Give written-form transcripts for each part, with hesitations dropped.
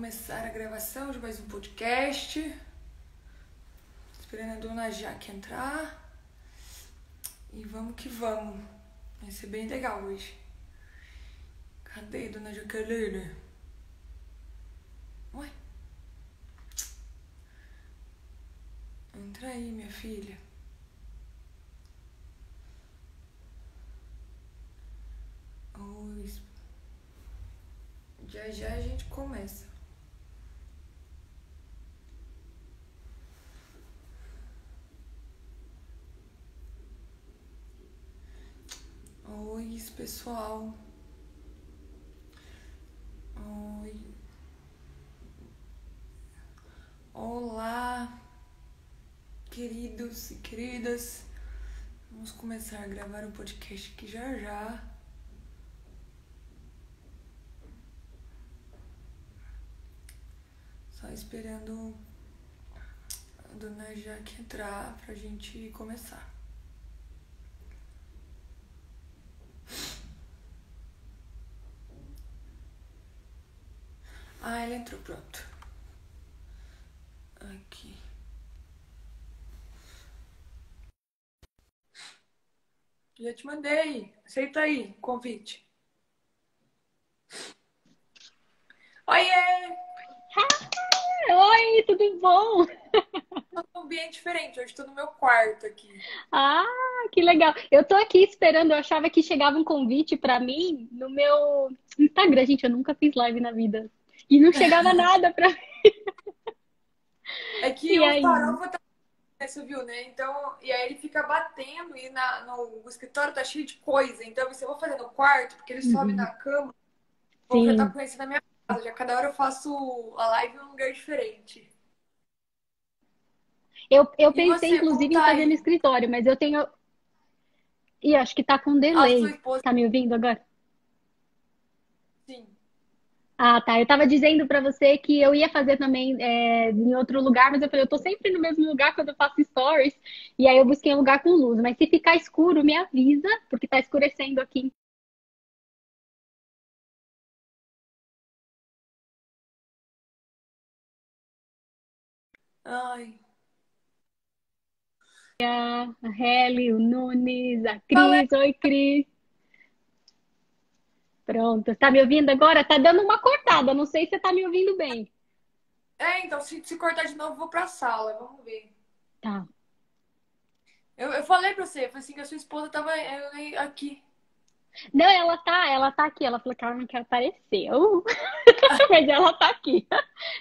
começar a gravação de mais um podcast. Esperando a dona Jaque entrar. E vamos que vamos. Vai ser bem legal hoje. Cadê a dona Jaqueline? Ué? Entra aí, minha filha. Oi. Já já a gente começa. Oi, pessoal. Oi. Olá, queridos e queridas. Vamos começar a gravar um podcast aqui já já. Só esperando a dona Jaque entrar pra gente começar. Ah, ela entrou, pronto. Aqui. Já te mandei. Aceita aí o convite. Oiê! Oi, tudo bom? Tô num ambiente diferente. Hoje tô no meu quarto aqui. Ah, que legal. Eu tô aqui esperando, eu achava que chegava um convite pra mim no meu Instagram. Gente, eu nunca fiz live na vida. E não chegava nada pra mim. É que E o aí? farofa tá. Você viu, né? Então, e aí ele fica batendo e no escritório tá cheio de coisa. Então, se eu vou fazer no quarto, porque ele sobe na Uhum. cama, vou já tá Sim. conhecendo a minha casa. Já cada hora eu faço a live em um lugar diferente. Eu E pensei, você, como inclusive, em tá fazer no aí? escritório, mas eu tenho. Ih, acho que tá com A sua delay. esposa, Tá me ouvindo agora? sim. Ah, tá. Eu tava dizendo pra você que eu ia fazer também em outro lugar, mas eu falei, eu tô sempre no mesmo lugar quando eu faço stories. E aí eu busquei um lugar com luz. Mas se ficar escuro, me avisa, porque tá escurecendo aqui. Ai. A Helly, o Nunes, a Falei. Cris. Oi, Cris. Pronto. Tá me ouvindo agora? Tá dando uma cortada. Não sei se você tá me ouvindo bem. Então, se cortar de novo, eu vou pra sala. Vamos ver. Tá. Eu falei pra você, eu falei assim que a sua esposa tava aqui. Não, ela tá aqui. Ela falou, Carmen, que apareceu. Mas ela tá aqui.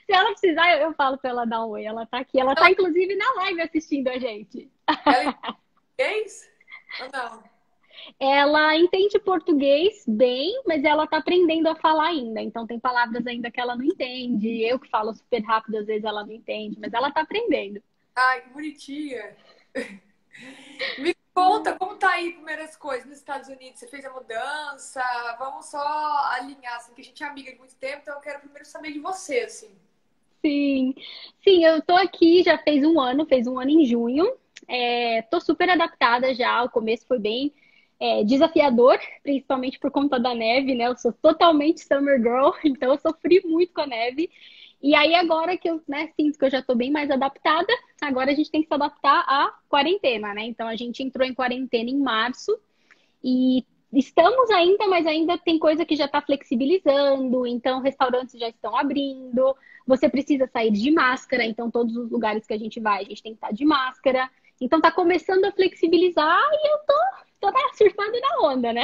Se ela precisar, eu falo pra ela dar um oi. Ela tá aqui. Ela tá, Ela, inclusive, na live assistindo a gente. ela fez? Ou não? Ela entende português bem, mas ela tá aprendendo a falar ainda. Então, tem palavras ainda que ela não entende. Eu que falo super rápido, às vezes ela não entende, mas ela tá aprendendo. Ai, que bonitinha. Me conta como tá aí primeiras coisas nos Estados Unidos. Você fez a mudança? Vamos só alinhar, assim, que a gente é amiga de muito tempo, então eu quero primeiro saber de você, assim. Sim, sim, eu tô aqui já fez um ano em junho. Tô super adaptada já. O começo foi bem desafiador, principalmente por conta da neve, né? Eu sou totalmente summer girl, então eu sofri muito com a neve. E aí, agora que eu, né, sinto que eu já tô bem mais adaptada, agora a gente tem que se adaptar à quarentena, né? Então a gente entrou em quarentena em março. E estamos ainda, mas ainda tem coisa que já está flexibilizando, então restaurantes já estão abrindo, você precisa sair de máscara, então todos os lugares que a gente vai, a gente tem que estar de máscara. Então tá começando a flexibilizar e tô surfando na onda, né?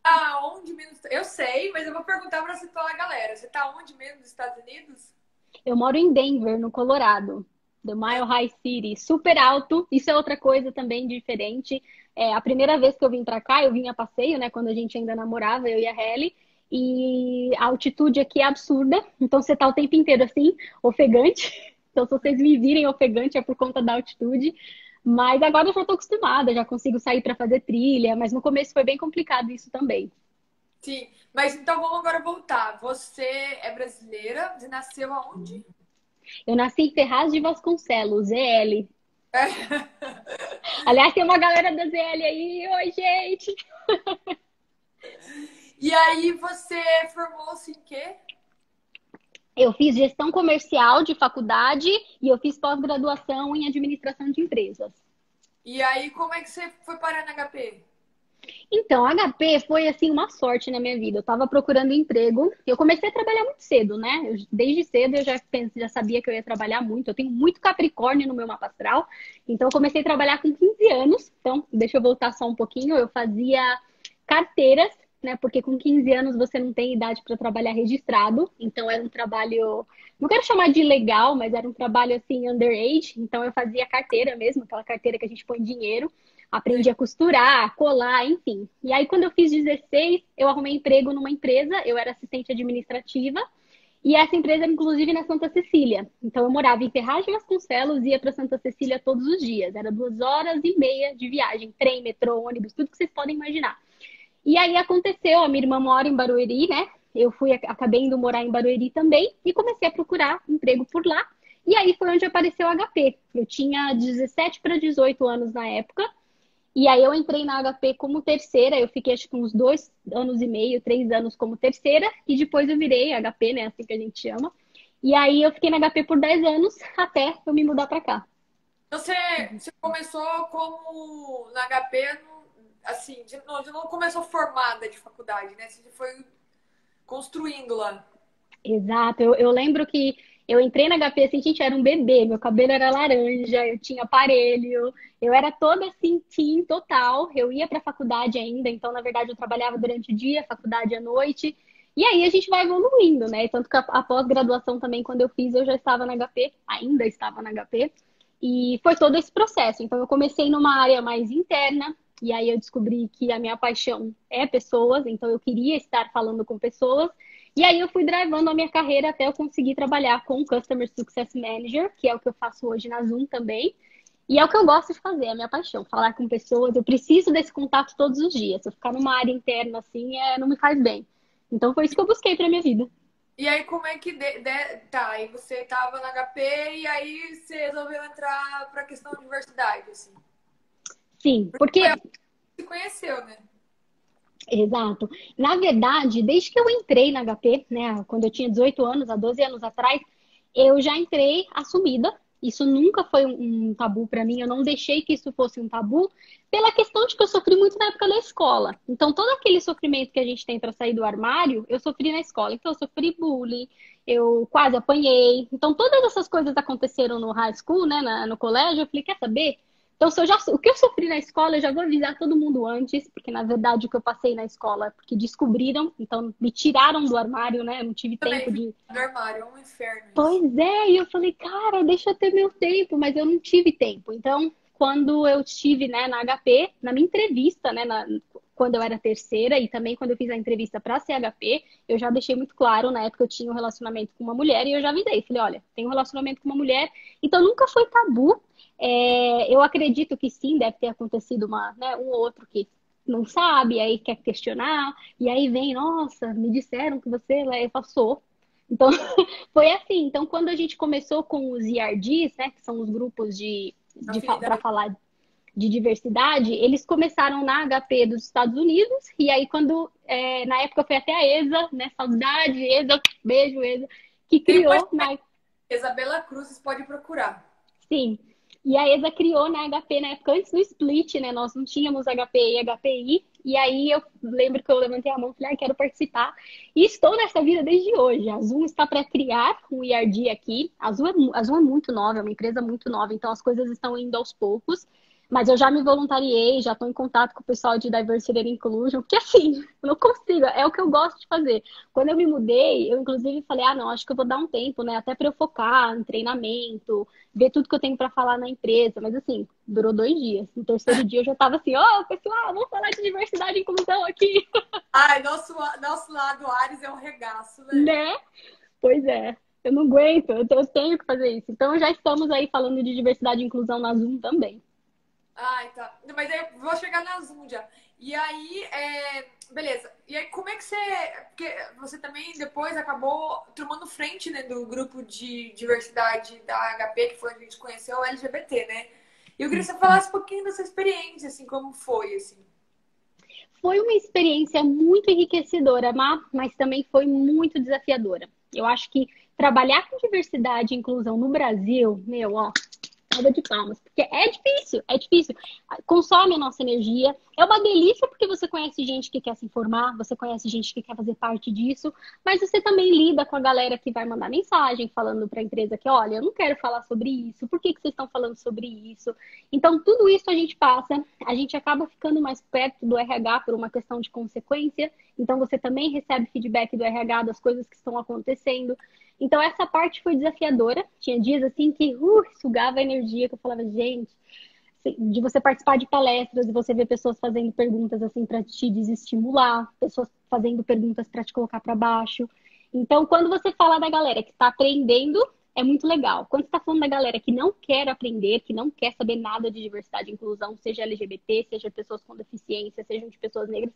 Ah, onde mesmo? Eu sei, mas eu vou perguntar pra situar a galera. Você tá onde mesmo nos Estados Unidos? Eu moro em Denver, no Colorado, do Mile High City, super alto. Isso é outra coisa também diferente. A primeira vez que eu vim pra cá, eu vim a passeio, né? Quando a gente ainda namorava, eu e a Helly. E a altitude aqui é absurda. Então você tá o tempo inteiro assim, ofegante. Então, se vocês me virem ofegante, é por conta da altitude. Mas agora eu já tô acostumada, já consigo sair para fazer trilha. Mas no começo foi bem complicado isso também. Sim, mas então vamos agora voltar. Você é brasileira? Você nasceu aonde? Eu nasci em Ferraz de Vasconcelos, ZL. É. Aliás, tem uma galera da ZL aí. Oi, gente! E aí você formou-se em quê? Eu fiz gestão comercial de faculdade e eu fiz pós-graduação em administração de empresas. E aí, como é que você foi parar na HP? Então, a HP foi assim uma sorte na minha vida. Eu estava procurando emprego. Eu comecei a trabalhar muito cedo, né? Desde cedo eu já sabia que eu ia trabalhar muito. Eu tenho muito Capricórnio no meu mapa astral. Então, eu comecei a trabalhar com 15 anos. Então, deixa eu voltar só um pouquinho. Eu fazia carteiras, né? Porque com 15 anos você não tem idade para trabalhar registrado. Então, era um trabalho, não quero chamar de legal, mas era um trabalho assim underage. Então, eu fazia carteira mesmo, aquela carteira que a gente põe dinheiro. Aprendi a costurar, colar, enfim. E aí, quando eu fiz 16, eu arrumei emprego numa empresa, eu era assistente administrativa, e essa empresa era inclusive na Santa Cecília. Então, eu morava em Ferraz de Vasconcelos e ia para Santa Cecília todos os dias. Era 2 horas e meia de viagem, trem, metrô, ônibus, tudo que vocês podem imaginar. E aí aconteceu, a minha irmã mora em Barueri, né? Acabei indo morar em Barueri também e comecei a procurar emprego por lá. E aí foi onde apareceu o HP. Eu tinha 17 para 18 anos na época. E aí eu entrei na HP como terceira, eu fiquei acho que uns 2 anos e meio, 3 anos como terceira, e depois eu virei HP, né? Assim que a gente chama. E aí eu fiquei na HP por 10 anos até eu me mudar pra cá. Então, você começou como na HP, assim, não começou formada de faculdade, né? Você foi construindo lá. Exato, eu lembro que eu entrei na HP assim, gente, eu era um bebê, meu cabelo era laranja, eu tinha aparelho, eu era toda assim, teen total. Eu ia pra faculdade ainda, então na verdade eu trabalhava durante o dia, faculdade à noite. E aí a gente vai evoluindo, né? Tanto que a pós-graduação também, quando eu fiz, eu já estava na HP, ainda estava na HP. E foi todo esse processo. Então eu comecei numa área mais interna, e aí eu descobri que a minha paixão é pessoas, então eu queria estar falando com pessoas. E aí eu fui drivando a minha carreira até eu conseguir trabalhar com Customer Success Manager, que é o que eu faço hoje na Zoom também. E é o que eu gosto de fazer, é a minha paixão, falar com pessoas. Eu preciso desse contato todos os dias. Se eu ficar numa área interna assim, não me faz bem. Então foi isso que eu busquei pra minha vida. E aí, como é que... Tá, aí você tava na HP e aí você resolveu entrar pra questão de diversidade, assim. Sim, Porque porque foi a que se conheceu, né? exato. Na verdade, desde que eu entrei na HP, né, quando eu tinha 18 anos, há 12 anos atrás, eu já entrei assumida. Isso nunca foi um tabu para mim. Eu não deixei que isso fosse um tabu pela questão de que eu sofri muito na época da escola. Então, todo aquele sofrimento que a gente tem para sair do armário, eu sofri na escola. Então, eu sofri bullying, eu quase apanhei. Então, todas essas coisas aconteceram no high school, né, no colégio. Eu falei, quer saber? Então, se eu já, o que eu sofri na escola, eu já vou avisar todo mundo antes, porque na verdade o que eu passei na escola é porque descobriram, então me tiraram do armário, né? Eu não tive Também tempo fui de. do armário, é um inferno isso. Pois é, e eu falei, cara, deixa eu ter meu tempo, mas eu não tive tempo. Então, quando eu estive, né, na HP, na minha entrevista, né, quando eu era terceira e também quando eu fiz a entrevista para ser HP, eu já deixei muito claro, na época eu tinha um relacionamento com uma mulher e eu já avisei, falei, olha, tenho um relacionamento com uma mulher, então nunca foi tabu. Eu acredito que sim, deve ter acontecido um ou outro que não sabe, aí quer questionar, e aí vem, nossa, me disseram que você passou. Então, foi assim. Então, quando a gente começou com os ERGs, né, que são os grupos para Afinidade. falar de diversidade, eles começaram na HP dos Estados Unidos, e aí na época foi até a ESA, né, saudade, ESA, beijo, ESA, que Tem uma criou na Isabela Cruz, vocês podem procurar. sim. E a ESA criou na HP na época antes do split, né? Nós não tínhamos HPI e HPI. E aí eu lembro que eu levantei a mão e falei, quero participar. E estou nessa vida desde hoje. A Zoom está para criar um ERD aqui. A Zoom é muito nova, é uma empresa muito nova, então as coisas estão indo aos poucos. Mas eu já me voluntariei, já estou em contato com o pessoal de Diversity and Inclusion, porque assim, eu não consigo, é o que eu gosto de fazer. Quando eu me mudei, eu inclusive falei, não, acho que eu vou dar um tempo, né? Até para eu focar em treinamento, ver tudo que eu tenho para falar na empresa. Mas assim, durou 2 dias. No terceiro dia eu já tava assim, pessoal, vamos falar de diversidade e inclusão aqui. Ai, nosso lado Ares é um regaço, né? Né? Pois é. Eu não aguento, eu tenho que fazer isso. Então já estamos aí falando de diversidade e inclusão na Zoom também. Ai, tá. Mas aí vou chegar na Zoom já. E aí, beleza. E aí, como é que você. Porque você também depois acabou tomando frente, né, do grupo de diversidade da HP, que foi onde a gente conheceu o LGBT, né? E eu queria que você falasse um pouquinho dessa experiência, assim, como foi, assim. Foi uma experiência muito enriquecedora, mas também foi muito desafiadora. Eu acho que trabalhar com diversidade e inclusão no Brasil, meu, ó, salva de palmas, porque é difícil, é difícil. Consome a nossa energia. É uma delícia porque você conhece gente que quer se informar, você conhece gente que quer fazer parte disso, mas você também lida com a galera que vai mandar mensagem falando para a empresa que, olha, eu não quero falar sobre isso, por que que vocês estão falando sobre isso? Então, tudo isso a gente passa, a gente acaba ficando mais perto do RH por uma questão de consequência, então você também recebe feedback do RH das coisas que estão acontecendo. Então, essa parte foi desafiadora. Tinha dias assim que sugava energia, que eu falava, gente, de você participar de palestras e você ver pessoas fazendo perguntas assim para te desestimular, pessoas fazendo perguntas para te colocar para baixo. Então, quando você fala da galera que está aprendendo, é muito legal. Quando você está falando da galera que não quer aprender, que não quer saber nada de diversidade e inclusão, seja LGBT, seja pessoas com deficiência, sejam de pessoas negras,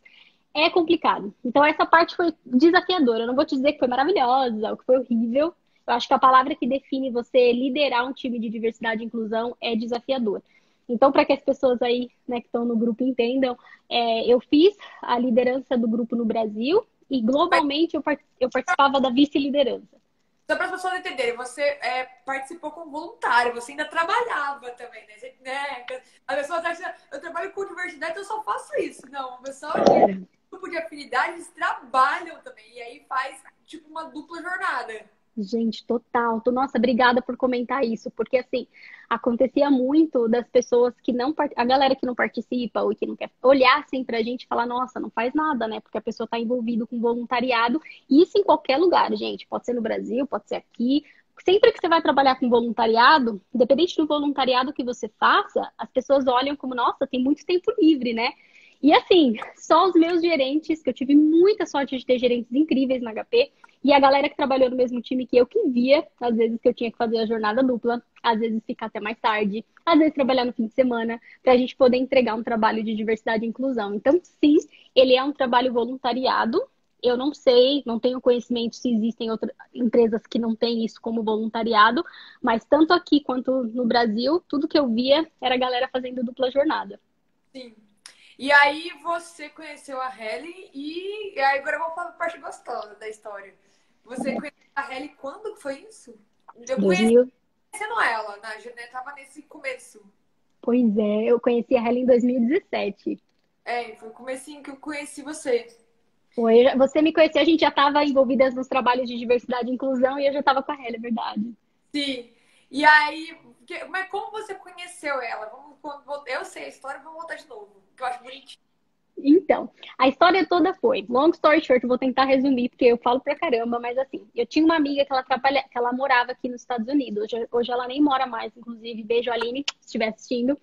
é complicado. Então, essa parte foi desafiadora. Eu não vou te dizer que foi maravilhosa ou que foi horrível. Eu acho que a palavra que define você liderar um time de diversidade e inclusão é desafiador. Então, para que as pessoas aí, né, que estão no grupo entendam, eu fiz a liderança do grupo no Brasil e globalmente eu participava da vice-liderança. Só para as pessoas entenderem, você participou como voluntário, você ainda trabalhava também, né? A pessoa acha, eu trabalho com diversidade, então eu só faço isso. Não, o pessoal de grupo de afinidade, eles trabalham também. E aí faz, tipo, uma dupla jornada. Gente, total. Nossa, obrigada por comentar isso, porque assim, acontecia muito das pessoas que não, a galera que não participa ou que não quer olhar assim pra gente e falar, nossa, não faz nada, né? Porque a pessoa tá envolvida com voluntariado, e isso em qualquer lugar, gente. Pode ser no Brasil, pode ser aqui. Sempre que você vai trabalhar com voluntariado, independente do voluntariado que você faça, as pessoas olham como, nossa, tem muito tempo livre, né? E assim, só os meus gerentes, que eu tive muita sorte de ter gerentes incríveis na HP, e a galera que trabalhou no mesmo time que via, às vezes que eu tinha que fazer a jornada dupla, às vezes ficar até mais tarde, às vezes trabalhar no fim de semana, para a gente poder entregar um trabalho de diversidade e inclusão. Então, sim, ele é um trabalho voluntariado. Eu não sei, não tenho conhecimento se existem outras empresas que não têm isso como voluntariado, mas tanto aqui quanto no Brasil, tudo que eu via era a galera fazendo dupla jornada. Sim. E aí você conheceu a Helly e aí agora eu vou falar a parte gostosa da história. Você conheceu a Helly quando que foi isso? Eu conheci 2000. ela, na Janete tava nesse começo. Pois é, eu conheci a Helen em 2017. Foi o comecinho que eu conheci você. Você me conhecia, a gente já estava envolvidas nos trabalhos de diversidade e inclusão e eu já estava com a Helen, é verdade. Sim. E aí, mas como você conheceu ela? Eu sei a história, vamos voltar de novo, que eu acho bonitinho. Então, a história toda foi, long story short, eu vou tentar resumir, porque eu falo pra caramba, mas assim, eu tinha uma amiga que que ela morava aqui nos Estados Unidos, hoje ela nem mora mais, inclusive, beijo Aline, se estiver assistindo,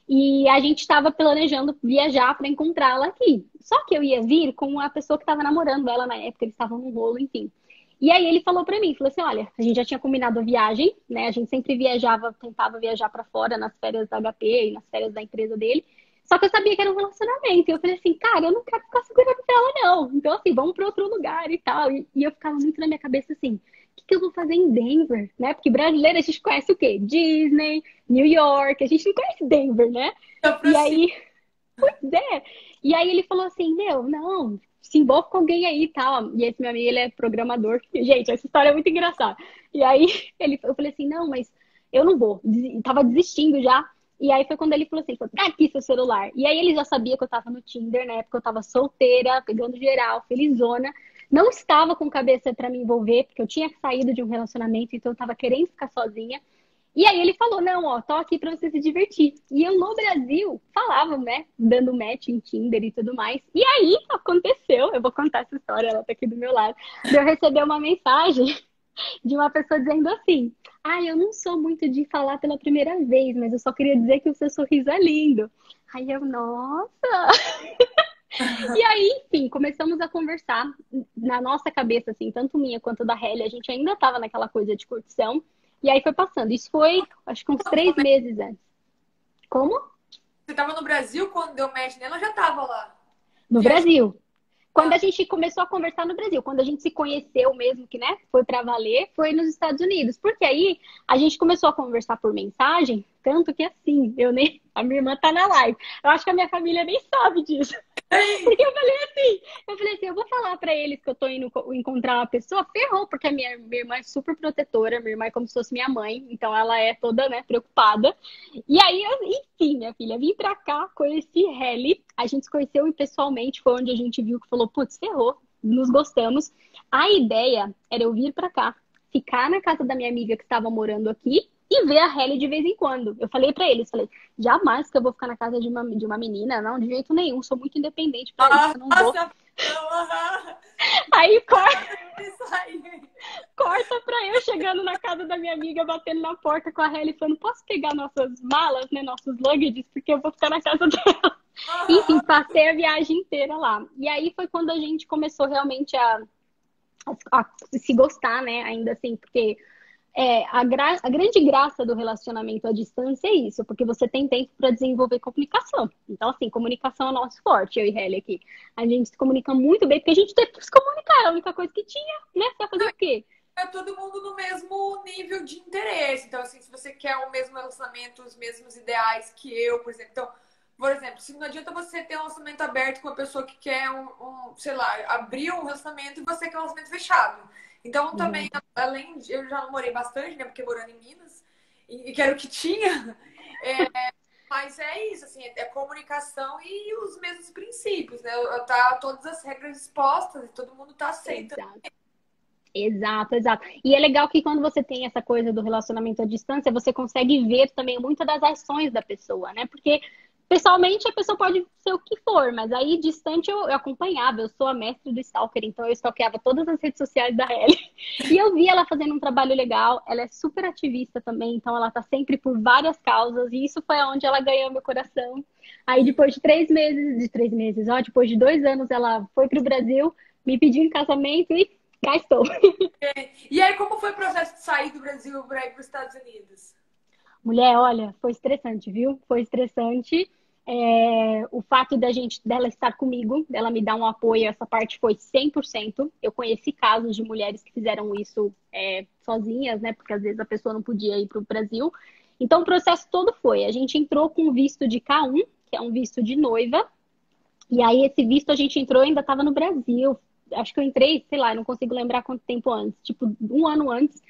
e a gente estava planejando viajar para encontrá-la aqui. Só que eu ia vir com a pessoa que estava namorando ela na época, eles estavam num rolo, enfim. E aí ele falou pra mim, falou assim, olha, a gente já tinha combinado a viagem, né? A gente sempre viajava, tentava viajar pra fora nas férias da HP e nas férias da empresa dele. Só que eu sabia que era um relacionamento. E eu falei assim, cara, eu não quero ficar segurando ela, não. Então, assim, vamos pra outro lugar e tal. E eu ficava muito na minha cabeça assim, o que eu vou fazer em Denver, né? Porque brasileiro a gente conhece o quê? Disney, New York, a gente não conhece Denver, né? E aí, pois é. E aí ele falou assim, meu, não, se envolve com alguém aí e tal. E esse meu amigo, ele é programador. Gente, essa história é muito engraçada. E aí eu falei assim, não, mas eu não vou. Tava desistindo já. E aí foi quando ele falou assim, tá aqui seu celular. E aí ele já sabia que eu tava no Tinder, na época eu tava solteira, pegando geral, felizona. Não estava com cabeça pra me envolver, porque eu tinha saído de um relacionamento, então eu tava querendo ficar sozinha. E aí ele falou, não, ó, tô aqui pra você se divertir. E eu no Brasil falava, né, dando match em Tinder e tudo mais. E aí aconteceu, eu vou contar essa história, ela tá aqui do meu lado. Eu recebi uma mensagem de uma pessoa dizendo assim, eu não sou muito de falar pela primeira vez, mas eu só queria dizer que o seu sorriso é lindo. Aí eu, nossa! E aí, enfim, começamos a conversar na nossa cabeça, assim, tanto minha quanto da Helly, a gente ainda tava naquela coisa de curtição. E aí foi passando. Isso foi, acho que uns 3 meses antes. Como? Você tava no Brasil quando deu match nela, eu já tava lá. No Brasil. Quando a gente começou a conversar no Brasil, quando a gente se conheceu mesmo, que, né, foi pra valer, foi nos Estados Unidos. Porque aí a gente começou a conversar por mensagem, Tanto que assim, eu nem. A minha irmã tá na live. Eu acho que a minha família nem sabe disso. Porque eu falei assim, eu vou falar pra eles que eu tô indo encontrar uma pessoa, ferrou, porque a minha irmã é super protetora, minha irmã é como se fosse minha mãe, então ela é toda, né, preocupada. E aí, enfim, minha filha, vim pra cá, conheci Helly, a gente se conheceu pessoalmente, foi onde a gente viu que falou, putz, ferrou, nos gostamos. A ideia era eu vir pra cá, ficar na casa da minha amiga que estava morando aqui e ver a Helly de vez em quando. Eu falei pra eles, falei, jamais que eu vou ficar na casa de uma menina, não, de jeito nenhum, sou muito independente pra isso, eu não vou. Nossa, não, aham. Aí Isso aí. corta pra eu chegando na casa da minha amiga, batendo na porta com a Helly, falando, posso pegar nossas malas, né, nossos luggages, porque eu vou ficar na casa dela. Enfim, Aham. passei a viagem inteira lá. E aí foi quando a gente começou realmente a se gostar, né, ainda assim, porque a grande graça do relacionamento à distância é isso, porque você tem tempo para desenvolver comunicação. Então, assim, comunicação é o nosso forte, eu e Helly aqui. A gente se comunica muito bem, porque a gente teve que se comunicar, é a única coisa que tinha, né? Você vai fazer o quê? É todo mundo no mesmo nível de interesse. Então, assim, se você quer o mesmo relacionamento, os mesmos ideais que eu, por exemplo. Então, por exemplo, se não adianta você ter um relacionamento aberto com uma pessoa que quer sei lá, abrir um relacionamento e você quer um relacionamento fechado. Então, também, Exato. além de, eu já namorei bastante, né, porque morando em Minas, e que era o que tinha, mas é isso, assim, é comunicação e os mesmos princípios, né? Tá todas as regras expostas e todo mundo tá aceitando. Exato. Exato, exato. E é legal que quando você tem essa coisa do relacionamento à distância, você consegue ver também muitas das ações da pessoa, né? Porque pessoalmente a pessoa pode ser o que for, mas aí distante eu acompanhava, eu sou a mestre do stalker, então eu stalkeava todas as redes sociais da Ellie. E eu vi ela fazendo um trabalho legal, ela é super ativista também, então ela tá sempre por várias causas, e isso foi onde ela ganhou meu coração. Aí depois de 3 meses, ó, depois de 2 anos, ela foi pro Brasil, me pediu em casamento e cá estou. E aí, como foi o processo de sair do Brasil para ir para os Estados Unidos? Mulher, olha, foi estressante, viu? Foi estressante. O fato dela estar comigo, dela me dar um apoio, essa parte foi 100%. Eu conheci casos de mulheres que fizeram isso sozinhas, né? Porque às vezes a pessoa não podia ir para o Brasil. Então, o processo todo foi: a gente entrou com o visto de K1, que é um visto de noiva, e aí esse visto a gente entrou, ainda estava no Brasil. Acho que eu entrei, sei lá, não consigo lembrar quanto tempo antes, tipo 1 ano antes.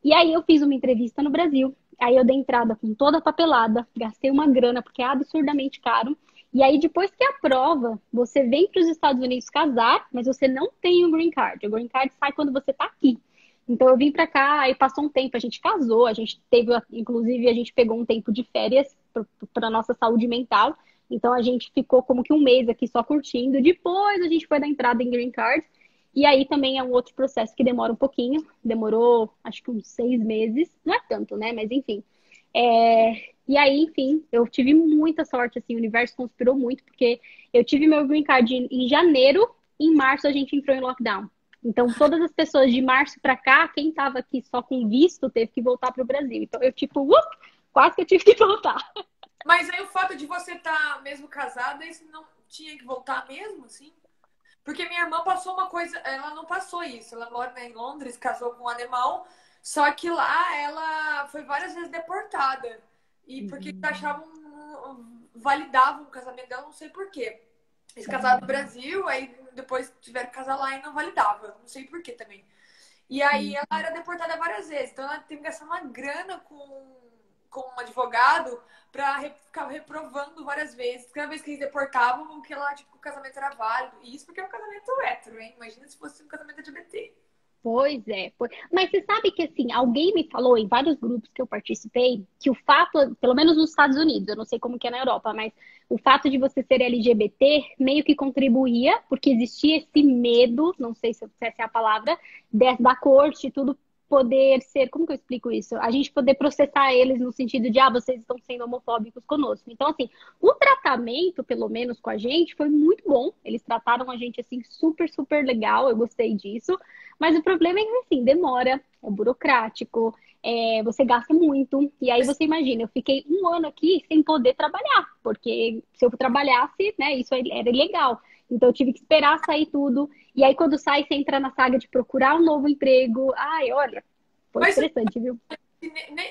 E aí eu fiz uma entrevista no Brasil. Aí eu dei entrada com toda a papelada, gastei uma grana, porque é absurdamente caro. E aí, depois que aprova, você vem para os Estados Unidos casar, mas você não tem o green card. O green card sai quando você está aqui. Então eu vim para cá, aí passou um tempo, a gente casou, a gente teve, inclusive, a gente pegou um tempo de férias para nossa saúde mental. Então a gente ficou como que um mês aqui só curtindo. Depois a gente foi dar entrada em green card. E aí também é um outro processo que demora um pouquinho. Demorou, acho que uns 6 meses. Não é tanto, né? Mas enfim. E aí, enfim, eu tive muita sorte, assim. O universo conspirou muito, porque eu tive meu green card em janeiro. E em março a gente entrou em lockdown. Então, todas as pessoas de março pra cá, quem tava aqui só com visto, teve que voltar pro Brasil. Então, eu tipo, quase que eu tive que voltar. Mas aí o fato de você estar mesmo casada, isso não tinha que voltar mesmo, assim? Porque minha irmã passou uma coisa, ela não passou isso. Ela mora, né, em Londres, casou com um alemão, só que lá ela foi várias vezes deportada. E porque achavam, validavam o casamento dela, não sei por quê. Eles casaram no Brasil, aí depois tiveram que casar lá e não validava. Não sei por quê também. E aí ela era deportada várias vezes. Então ela teve que gastar uma grana com um advogado pra ficar reprovando várias vezes. Cada vez que eles deportavam, que ela, tipo, o casamento era válido. E isso porque é um casamento hétero, hein? Imagina se fosse um casamento LGBT. Pois é, mas você sabe que assim, alguém me falou em vários grupos que eu participei que o fato, pelo menos nos Estados Unidos, eu não sei como que é na Europa, mas o fato de você ser LGBT meio que contribuía, porque existia esse medo, não sei se essa é a palavra, da corte e tudo poder ser, como que eu explico isso? A gente poder processar eles no sentido de, vocês estão sendo homofóbicos conosco. Então, assim, o tratamento, pelo menos com a gente, foi muito bom. Eles trataram a gente, assim, super, super legal. Eu gostei disso. Mas o problema é que, assim, demora, é burocrático, você gasta muito. E aí você imagina, eu fiquei 1 ano aqui sem poder trabalhar, porque se eu trabalhasse, né, isso era ilegal. Então eu tive que esperar sair tudo. E aí quando sai, você entra na saga de procurar um novo emprego. Ai, olha, foi Mas estressante, viu?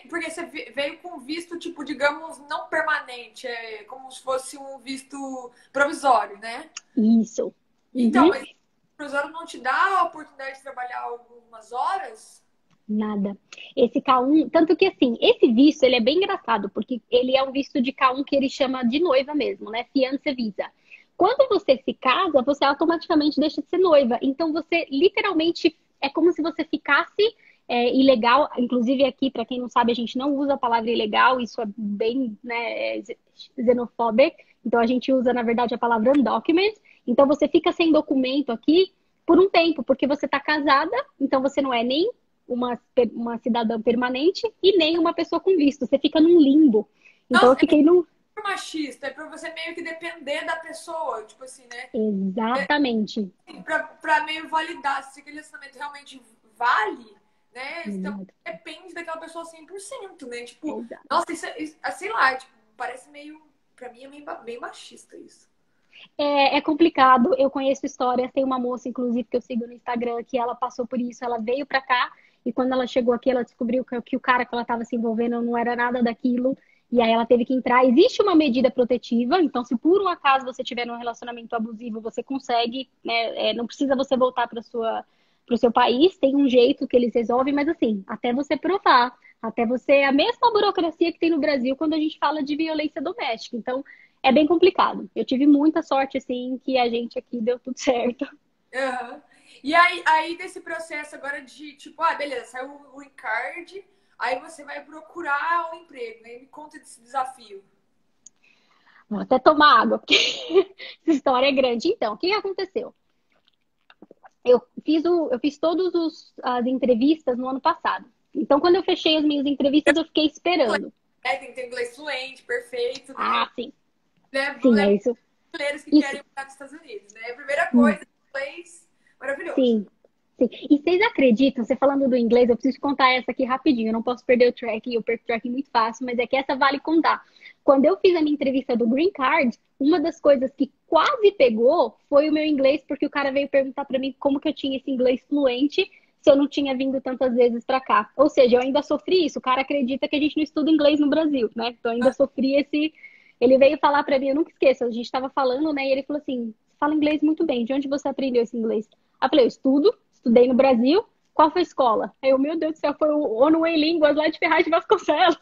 Porque você veio com visto, tipo, digamos, não permanente, como se fosse um visto provisório, né? Isso. Então, Uhum. mas o provisório não te dá a oportunidade de trabalhar algumas horas? Nada. Esse K1, tanto que assim, esse visto, ele é bem engraçado, porque ele é um visto de K1 que ele chama de noiva mesmo, né? Fiança Visa. Quando você se casa, você automaticamente deixa de ser noiva. Então, você literalmente, é como se você ficasse ilegal. Inclusive aqui, para quem não sabe, a gente não usa a palavra ilegal, isso é bem, né, xenofóbico. Então, a gente usa, na verdade, a palavra undocumented. Então, você fica sem documento aqui por um tempo, porque você está casada, então você não é nem uma cidadã permanente e nem uma pessoa com visto. Você fica num limbo. Então eu Nossa, fiquei num. é machista, é pra você meio que depender da pessoa, tipo assim, né? Exatamente. Pra meio validar se aquele relacionamento realmente vale, né? Então Exato. depende daquela pessoa 100%, né? Tipo, Exato. nossa, sei lá, tipo, parece meio, pra mim é meio, bem machista isso. É complicado. Eu conheço histórias. Tem uma moça, inclusive, que eu sigo no Instagram, que ela passou por isso. Ela veio pra cá e quando ela chegou aqui, ela descobriu que o cara que ela estava se envolvendo não era nada daquilo. E aí ela teve que entrar. Existe uma medida protetiva, então se por um acaso você tiver num relacionamento abusivo, você consegue, né? Não precisa você voltar para o seu país. Tem um jeito que eles resolvem, mas assim, até você provar, até você a mesma burocracia que tem no Brasil quando a gente fala de violência doméstica. Então é bem complicado. Eu tive muita sorte, assim, que a gente aqui deu tudo certo. Uhum. E aí, desse processo agora de, tipo, beleza, saiu o green card, aí você vai procurar um emprego, né? Me conta desse desafio. Vou até tomar água, porque essa história é grande. Então, o que aconteceu? Eu fiz todas as entrevistas no ano passado. Então, quando eu fechei as minhas entrevistas, eu fiquei esperando. Tem que ter inglês fluente, perfeito, né? Ah, sim. Sim, Leva é isso. brasileiros que Isso. querem morar nos Estados Unidos, né? A primeira coisa, inglês, maravilhoso. Sim, sim. E vocês acreditam, você falando do inglês, eu preciso contar essa aqui rapidinho. Eu não posso perder o track, eu perco o track muito fácil, mas é que essa vale contar. Quando eu fiz a minha entrevista do Green Card, uma das coisas que quase pegou foi o meu inglês, porque o cara veio perguntar pra mim como que eu tinha esse inglês fluente se eu não tinha vindo tantas vezes pra cá. Ou seja, eu ainda sofri isso. O cara acredita que a gente não estuda inglês no Brasil, né? Então eu ainda sofri esse. Ele veio falar pra mim, eu nunca esqueço, a gente tava falando, né? E ele falou assim: você fala inglês muito bem, de onde você aprendeu esse inglês? Aí eu falei, eu estudei no Brasil. Qual foi a escola? Aí eu, meu Deus do céu, foi o Onway Línguas lá de Ferraz de Vasconcelos.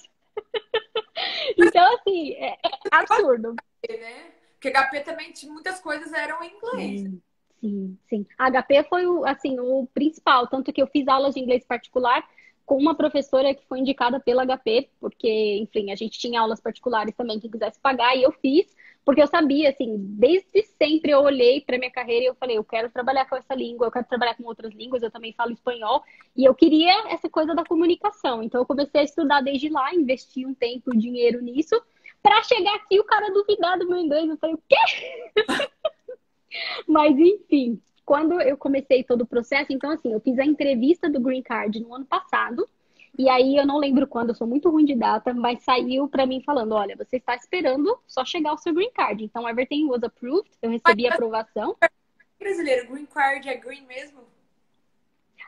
Então, assim, é absurdo. Né? Porque HP também tinha muitas coisas eram em inglês. Sim, sim, sim. A HP foi assim, o principal, tanto que eu fiz aulas de inglês particular com uma professora que foi indicada pela HP, porque, enfim, a gente tinha aulas particulares também que quisesse pagar, e eu fiz, porque eu sabia, assim, desde sempre eu olhei para minha carreira e eu falei, eu quero trabalhar com essa língua, eu quero trabalhar com outras línguas, eu também falo espanhol, e eu queria essa coisa da comunicação. Então eu comecei a estudar desde lá, investi um tempo, dinheiro nisso, para chegar aqui o cara duvidar do meu inglês. Eu falei, o quê? Mas, enfim, quando eu comecei todo o processo, então, assim, eu fiz a entrevista do Green Card no ano passado, e aí eu não lembro quando, eu sou muito ruim de data, mas saiu pra mim falando: olha, você está esperando só chegar o seu Green Card. Então, everything was approved, eu Mas recebi a aprovação. brasileiro, green card é green mesmo?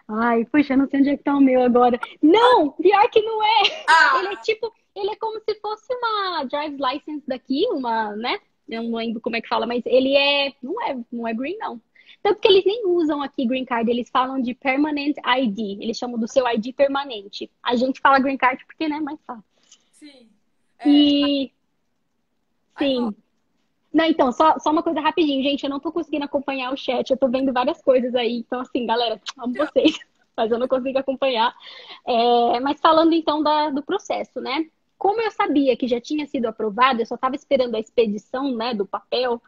Ai, puxa, eu não sei onde é que tá o meu agora. Não, pior que não é. Ele é Ah, tipo, ele é como se fosse uma driver's license daqui, uma, né? Eu não lembro como é que fala, mas ele não é green, não. Tanto que eles nem usam aqui green card, eles falam de permanent ID. Eles chamam do seu ID permanente. A gente fala green card porque, né, mais fácil. sim. E, Aí fala, sim. Não, então, só uma coisa rapidinho, gente. Eu não tô conseguindo acompanhar o chat, eu tô vendo várias coisas aí. Então, assim, galera, amo vocês, mas eu não consigo acompanhar. Mas falando então do processo, né? Como eu sabia que já tinha sido aprovado, eu só estava esperando a expedição, né, do papel,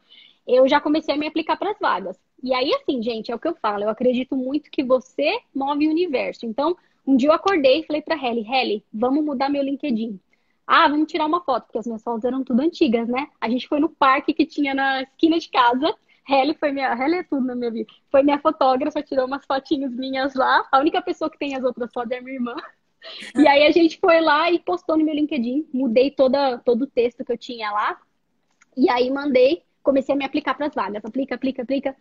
eu já comecei a me aplicar para as vagas. E aí, assim, gente, é o que eu falo, eu acredito muito que você move o universo. Então, um dia eu acordei e falei para Helly, vamos mudar meu LinkedIn. Ah, vamos tirar uma foto, porque as minhas fotos eram tudo antigas, né? A gente foi no parque que tinha na esquina de casa. Helly é tudo na minha vida. Foi minha fotógrafa, tirou umas fotinhas minhas lá. A única pessoa que tem as outras fotos é a minha irmã. E aí a gente foi lá e postou no meu LinkedIn. Mudei todo o texto que eu tinha lá. E aí mandei, comecei a me aplicar para as vagas. Aplica, aplica, aplica.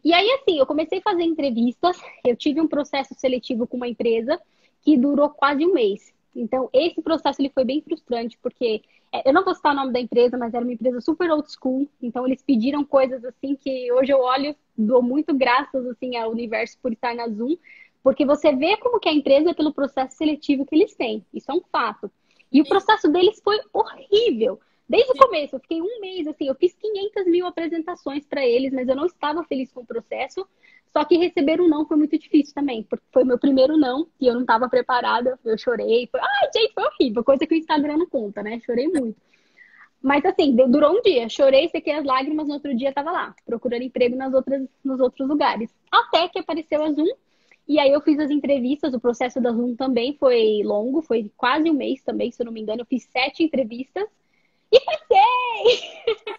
E aí, assim, eu comecei a fazer entrevistas. Eu tive um processo seletivo com uma empresa que durou quase um mês. Então, esse processo ele foi bem frustrante, porque eu não vou citar o nome da empresa, mas era uma empresa super old school. Então, eles pediram coisas assim que hoje eu olho, dou muito graças assim ao universo por estar na Zoom, porque você vê como que a empresa é pelo processo seletivo que eles têm. Isso é um fato. E o Sim, processo deles foi horrível. Desde o sim. começo, eu fiquei um mês assim, eu fiz 500 mil apresentações para eles, mas eu não estava feliz com o processo. Só que receber um não foi muito difícil também, porque foi meu primeiro não e eu não estava preparada. Eu chorei. Ai, gente, foi horrível. Coisa que o Instagram não conta, né? Chorei muito. Mas assim, durou um dia. Chorei, sequei as lágrimas, no outro dia estava lá, procurando emprego nos outros lugares. Até que apareceu a Zoom. E aí eu fiz as entrevistas. O processo da Zoom também foi longo, foi quase um mês também, se eu não me engano. Eu fiz 7 entrevistas e passei!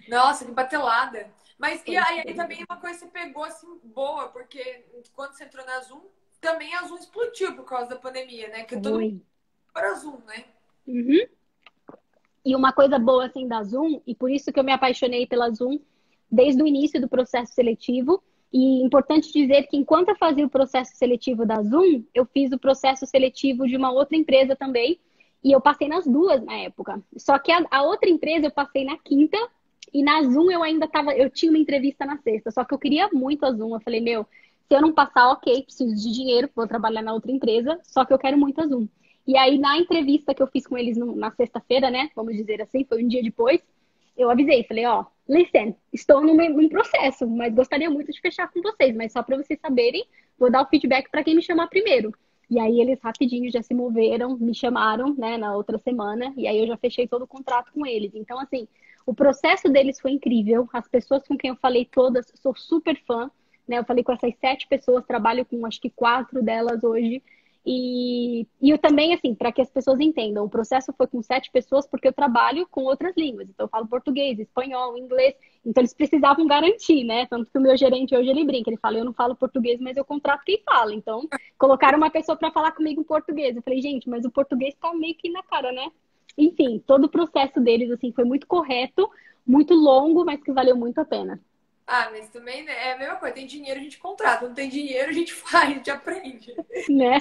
Nossa, que batelada. Mas e Foi aí também terrível. uma coisa que você pegou assim boa, porque quando você entrou na Zoom, também a Zoom explodiu por causa da pandemia, né? Que todo mundo Foi. para Zoom, né? Uhum. E uma coisa boa assim da Zoom, e por isso que eu me apaixonei pela Zoom desde o início do processo seletivo. E importante dizer que enquanto eu fazia o processo seletivo da Zoom, eu fiz o processo seletivo de uma outra empresa também. E eu passei nas duas na época. Só que a outra empresa eu passei na quinta e na Zoom eu ainda tava, eu tinha uma entrevista na sexta. Só que eu queria muito a Zoom. Eu falei, meu, se eu não passar, ok, preciso de dinheiro, vou trabalhar na outra empresa, só que eu quero muito a Zoom. E aí, na entrevista que eu fiz com eles na sexta-feira, né? Vamos dizer assim, foi um dia depois, eu avisei, falei, ó, listen, estou num processo, mas gostaria muito de fechar com vocês, mas só para vocês saberem, vou dar o feedback para quem me chamar primeiro. E aí eles rapidinho já se moveram, me chamaram, né, na outra semana, e aí eu já fechei todo o contrato com eles. Então, assim, o processo deles foi incrível, as pessoas com quem eu falei todas, sou super fã, né? Eu falei com essas 7 pessoas, trabalho com acho que 4 delas hoje. E eu também, assim, para que as pessoas entendam, o processo foi com 7 pessoas porque eu trabalho com outras línguas. Então, eu falo português, espanhol, inglês. Então, eles precisavam garantir, né? Tanto que o meu gerente hoje, ele brinca. Ele fala, eu não falo português, mas eu contrato quem fala. Então, colocaram uma pessoa para falar comigo em português. Eu falei, gente, mas o português tá meio que na cara, né? Enfim, todo o processo deles, assim, foi muito correto, muito longo, mas que valeu muito a pena, Ah, mas também né, é a mesma coisa. Tem dinheiro, a gente contrata. Não tem dinheiro, a gente faz, a gente aprende. né?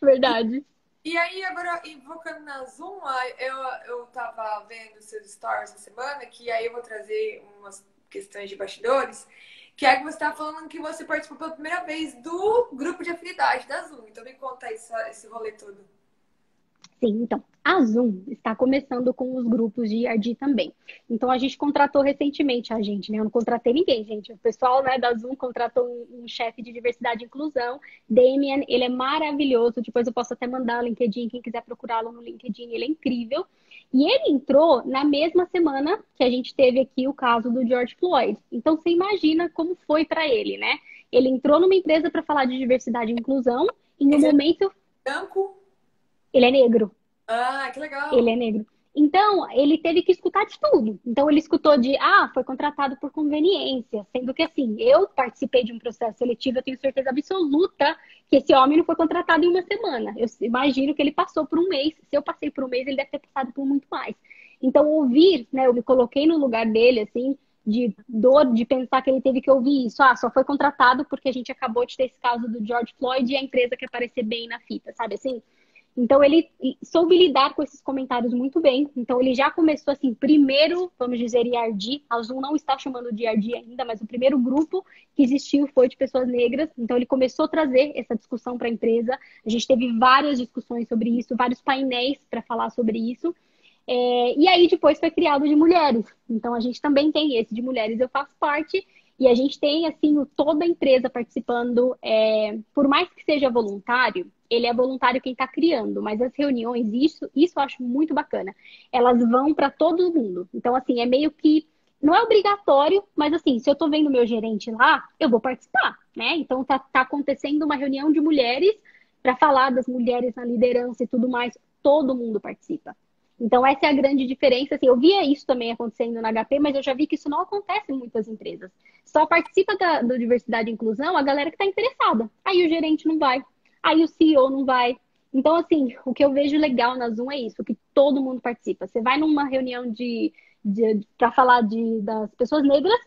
E, Verdade. e aí, agora, invocando na Zoom, eu tava vendo seus stories essa semana, que aí eu vou trazer umas questões de bastidores, que é que você tava falando que você participou pela primeira vez do grupo de afinidade da Zoom. Então me conta aí esse rolê todo. Sim, então, a Zoom está começando com os grupos de IRD também. Então, a gente contratou recentemente a gente, né? Eu não contratei ninguém, gente. O pessoal, né, da Zoom contratou um chefe de diversidade e inclusão, Damian, ele é maravilhoso. Depois eu posso até mandar o LinkedIn, quem quiser procurá-lo no LinkedIn, ele é incrível. E ele entrou na mesma semana que a gente teve aqui o caso do George Floyd. Então, você imagina como foi para ele, né? Ele entrou numa empresa para falar de diversidade e inclusão, e no Esse é momento branco? ele é negro. Ah, que Ele legal. é negro. Então, ele teve que escutar de tudo. Então, ele escutou de, foi contratado por conveniência. Sendo que, assim, eu participei de um processo seletivo, eu tenho certeza absoluta que esse homem não foi contratado em uma semana. Eu imagino que ele passou por um mês. Se eu passei por um mês, ele deve ter passado por muito mais. Então, ouvir, né, eu me coloquei no lugar dele, assim, de dor, de pensar que ele teve que ouvir isso. Só foi contratado porque a gente acabou de ter esse caso do George Floyd e a empresa quer aparecer bem na fita, sabe assim? Então ele soube lidar com esses comentários muito bem. Então ele já começou assim, primeiro, vamos dizer, IRD. A Zoom não está chamando de IRD ainda, mas o primeiro grupo que existiu foi de pessoas negras. Então ele começou a trazer essa discussão para a empresa. A gente teve várias discussões sobre isso, vários painéis para falar sobre isso. E aí depois foi criado o de mulheres. Então a gente também tem esse de mulheres, eu faço parte. E a gente tem, assim, toda a empresa participando, por mais que seja voluntário, ele é voluntário quem está criando, mas as reuniões, isso eu acho muito bacana. Elas vão para todo mundo. Então, assim, é meio que, não é obrigatório, mas assim, se eu estou vendo meu gerente lá, eu vou participar, né? Então, tá acontecendo uma reunião de mulheres para falar das mulheres na liderança e tudo mais, todo mundo participa. Então, essa é a grande diferença. Assim, eu via isso também acontecendo na HP, mas eu já vi que isso não acontece em muitas empresas. Só participa do diversidade e inclusão a galera que está interessada. Aí o gerente não vai, aí o CEO não vai. Então, assim, o que eu vejo legal na Zoom é isso, que todo mundo participa. Você vai numa reunião para falar das pessoas negras,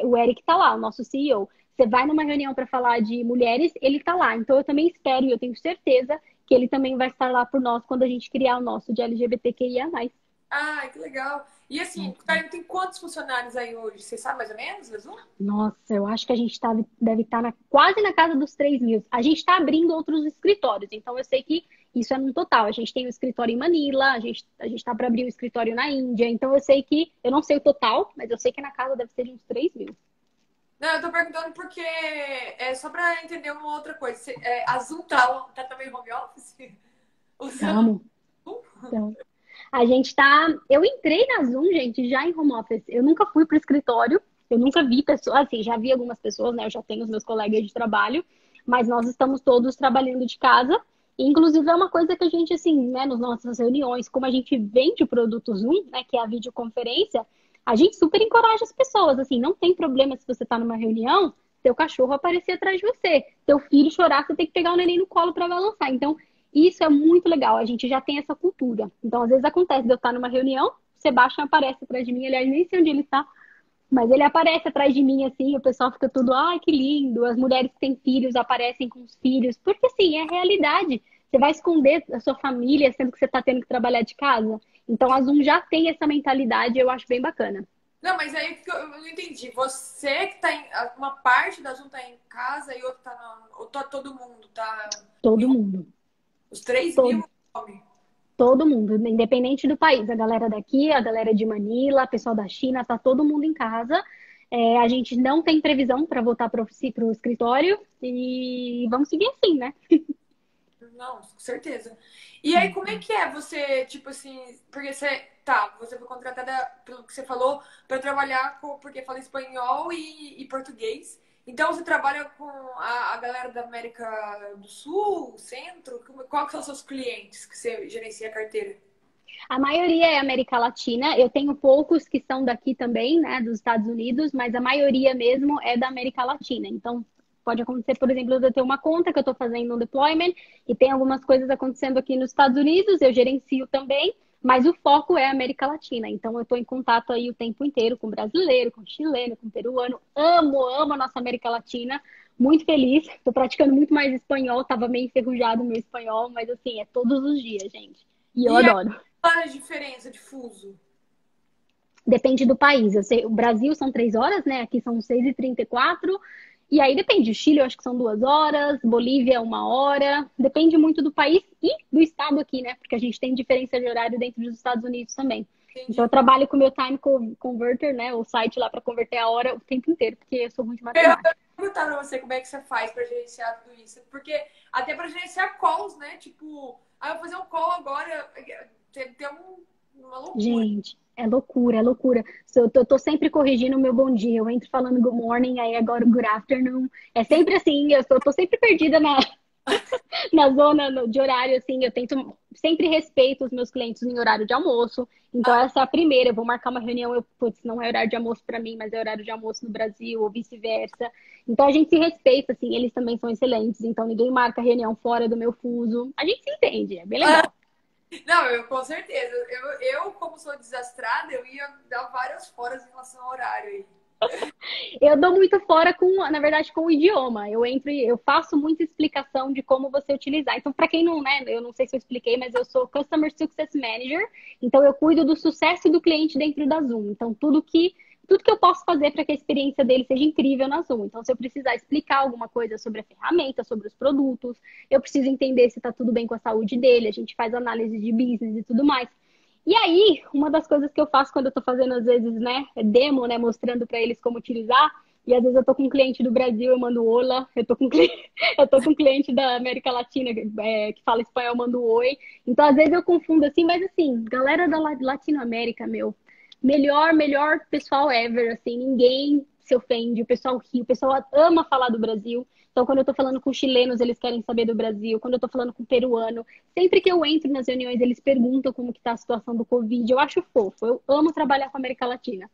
o Eric está lá, o nosso CEO. Você vai numa reunião para falar de mulheres, ele está lá. Então, eu também espero e eu tenho certeza que ele também vai estar lá por nós quando a gente criar o nosso de LGBTQIA+. Ah, que legal. E assim, tem quantos funcionários aí hoje? Você sabe mais ou menos, Azul? Nossa, eu acho que a gente deve estar quase na casa dos 3.000. A gente está abrindo outros escritórios, então eu sei que isso é no total. A gente tem um escritório em Manila, a gente está para abrir um escritório na Índia, então eu sei que, eu não sei o total, mas eu sei que na casa deve ser de uns 3.000. Não, eu tô perguntando porque é só pra entender uma outra coisa. Azul tá também home office? Usando Estamos. Então, a gente tá. Eu entrei na Zoom, gente, já em home office. Eu nunca fui pro escritório, eu nunca vi pessoas, assim, já vi algumas pessoas, né? Eu já tenho os meus colegas de trabalho, mas nós estamos todos trabalhando de casa. Inclusive, é uma coisa que a gente, assim, né, nas nossas reuniões, como a gente vende o produto Zoom, né, que é a videoconferência, a gente super encoraja as pessoas, assim, não tem problema se você tá numa reunião, seu cachorro aparecer atrás de você, seu filho chorar, você tem que pegar o neném no colo para balançar. Então, isso é muito legal, a gente já tem essa cultura. Então, às vezes acontece de eu estar numa reunião, o Sebastião aparece atrás de mim, aliás, nem sei onde ele está, mas ele aparece atrás de mim, assim, o pessoal fica tudo, ai, que lindo. As mulheres que têm filhos aparecem com os filhos, porque, assim, é a realidade. Você vai esconder a sua família, sendo que você está tendo que trabalhar de casa. Então, a Zoom já tem essa mentalidade, eu acho bem bacana. Não, mas aí que eu não entendi. Você que tá em. Uma parte da Zoom tá em casa e outra tá Ou tá todo mundo, tá? Todo mundo. Os 3.000 Todo, homens. todo mundo, independente do país. A galera daqui, a galera de Manila, o pessoal da China, tá todo mundo em casa. A gente não tem previsão para voltar para o escritório e vamos seguir assim, né? Não, com certeza. E aí, como é que é você, tipo assim, porque você foi contratada, pelo que você falou, para trabalhar porque fala espanhol e português. Então, você trabalha com a galera da América do Sul, Centro? Qual que são os seus clientes que você gerencia a carteira? A maioria é América Latina. Eu tenho poucos que são daqui também, né, dos Estados Unidos, mas a maioria mesmo é da América Latina. Então, pode acontecer, por exemplo, eu ter uma conta que eu estou fazendo um deployment e tem algumas coisas acontecendo aqui nos Estados Unidos, eu gerencio também, mas o foco é América Latina. Então, eu estou em contato aí o tempo inteiro com brasileiro, com chileno, com peruano. Amo, amo a nossa América Latina. Muito feliz. Estou praticando muito mais espanhol. Estava meio enferrujado o meu espanhol, mas assim, é todos os dias, gente. E eu E aí, adoro. qual é a diferença de fuso? Depende do país. Eu sei, o Brasil são 3 horas, né? Aqui são 6h34. E aí depende. O Chile eu acho que são 2 horas, Bolívia é 1 hora. Depende muito do país e do estado aqui, né? Porque a gente tem diferença de horário dentro dos Estados Unidos também. Então eu Entendi. trabalho com o meu time converter, né? O site lá para converter a hora o tempo inteiro, porque eu sou ruim de Eu ia matemática. perguntar pra você como é que você faz pra gerenciar tudo isso. Porque até pra gerenciar calls, né? Tipo, eu vou fazer um call agora. Tem uma loucura. Gente, é loucura, é loucura. Eu tô sempre corrigindo o meu bom dia. Eu entro falando good morning, aí agora good afternoon. É sempre assim, eu tô sempre perdida na zona de horário, assim, eu tento sempre respeito os meus clientes em horário de almoço. Então, Ah, essa é a primeira. Eu vou marcar uma reunião, putz, não é horário de almoço para mim, mas é horário de almoço no Brasil, ou vice-versa. Então, a gente se respeita, assim, eles também são excelentes. Então, ninguém marca reunião fora do meu fuso. A gente se entende, é bem legal. não, eu com certeza. Como sou desastrada, eu ia dar várias foras em relação ao horário aí. Eu dou muito fora na verdade, com o idioma. Eu entro e eu faço muita explicação de como você utilizar. Então, para quem não, né, eu não sei se eu expliquei, mas eu sou Customer Success Manager. Então, eu cuido do sucesso do cliente dentro da Zoom. Então, tudo que eu posso fazer para que a experiência dele seja incrível na Zoom. Então, se eu precisar explicar alguma coisa sobre a ferramenta, sobre os produtos, eu preciso entender se está tudo bem com a saúde dele, a gente faz análise de business e tudo mais. E aí, uma das coisas que eu faço quando eu tô fazendo, às vezes, né, é demo, né, mostrando para eles como utilizar, e às vezes eu tô com um cliente do Brasil, eu mando olá, eu tô com eu tô com um cliente da América Latina, que fala espanhol, eu mando oi. Então, às vezes eu confundo assim, mas assim, galera da Latinoamérica, meu, melhor pessoal ever, assim, ninguém se ofende, o pessoal ri, o pessoal ama falar do Brasil. Então, quando eu tô falando com chilenos, eles querem saber do Brasil. Quando eu tô falando com peruano, sempre que eu entro nas reuniões, eles perguntam como que tá a situação do Covid. Eu acho fofo. Eu amo trabalhar com a América Latina.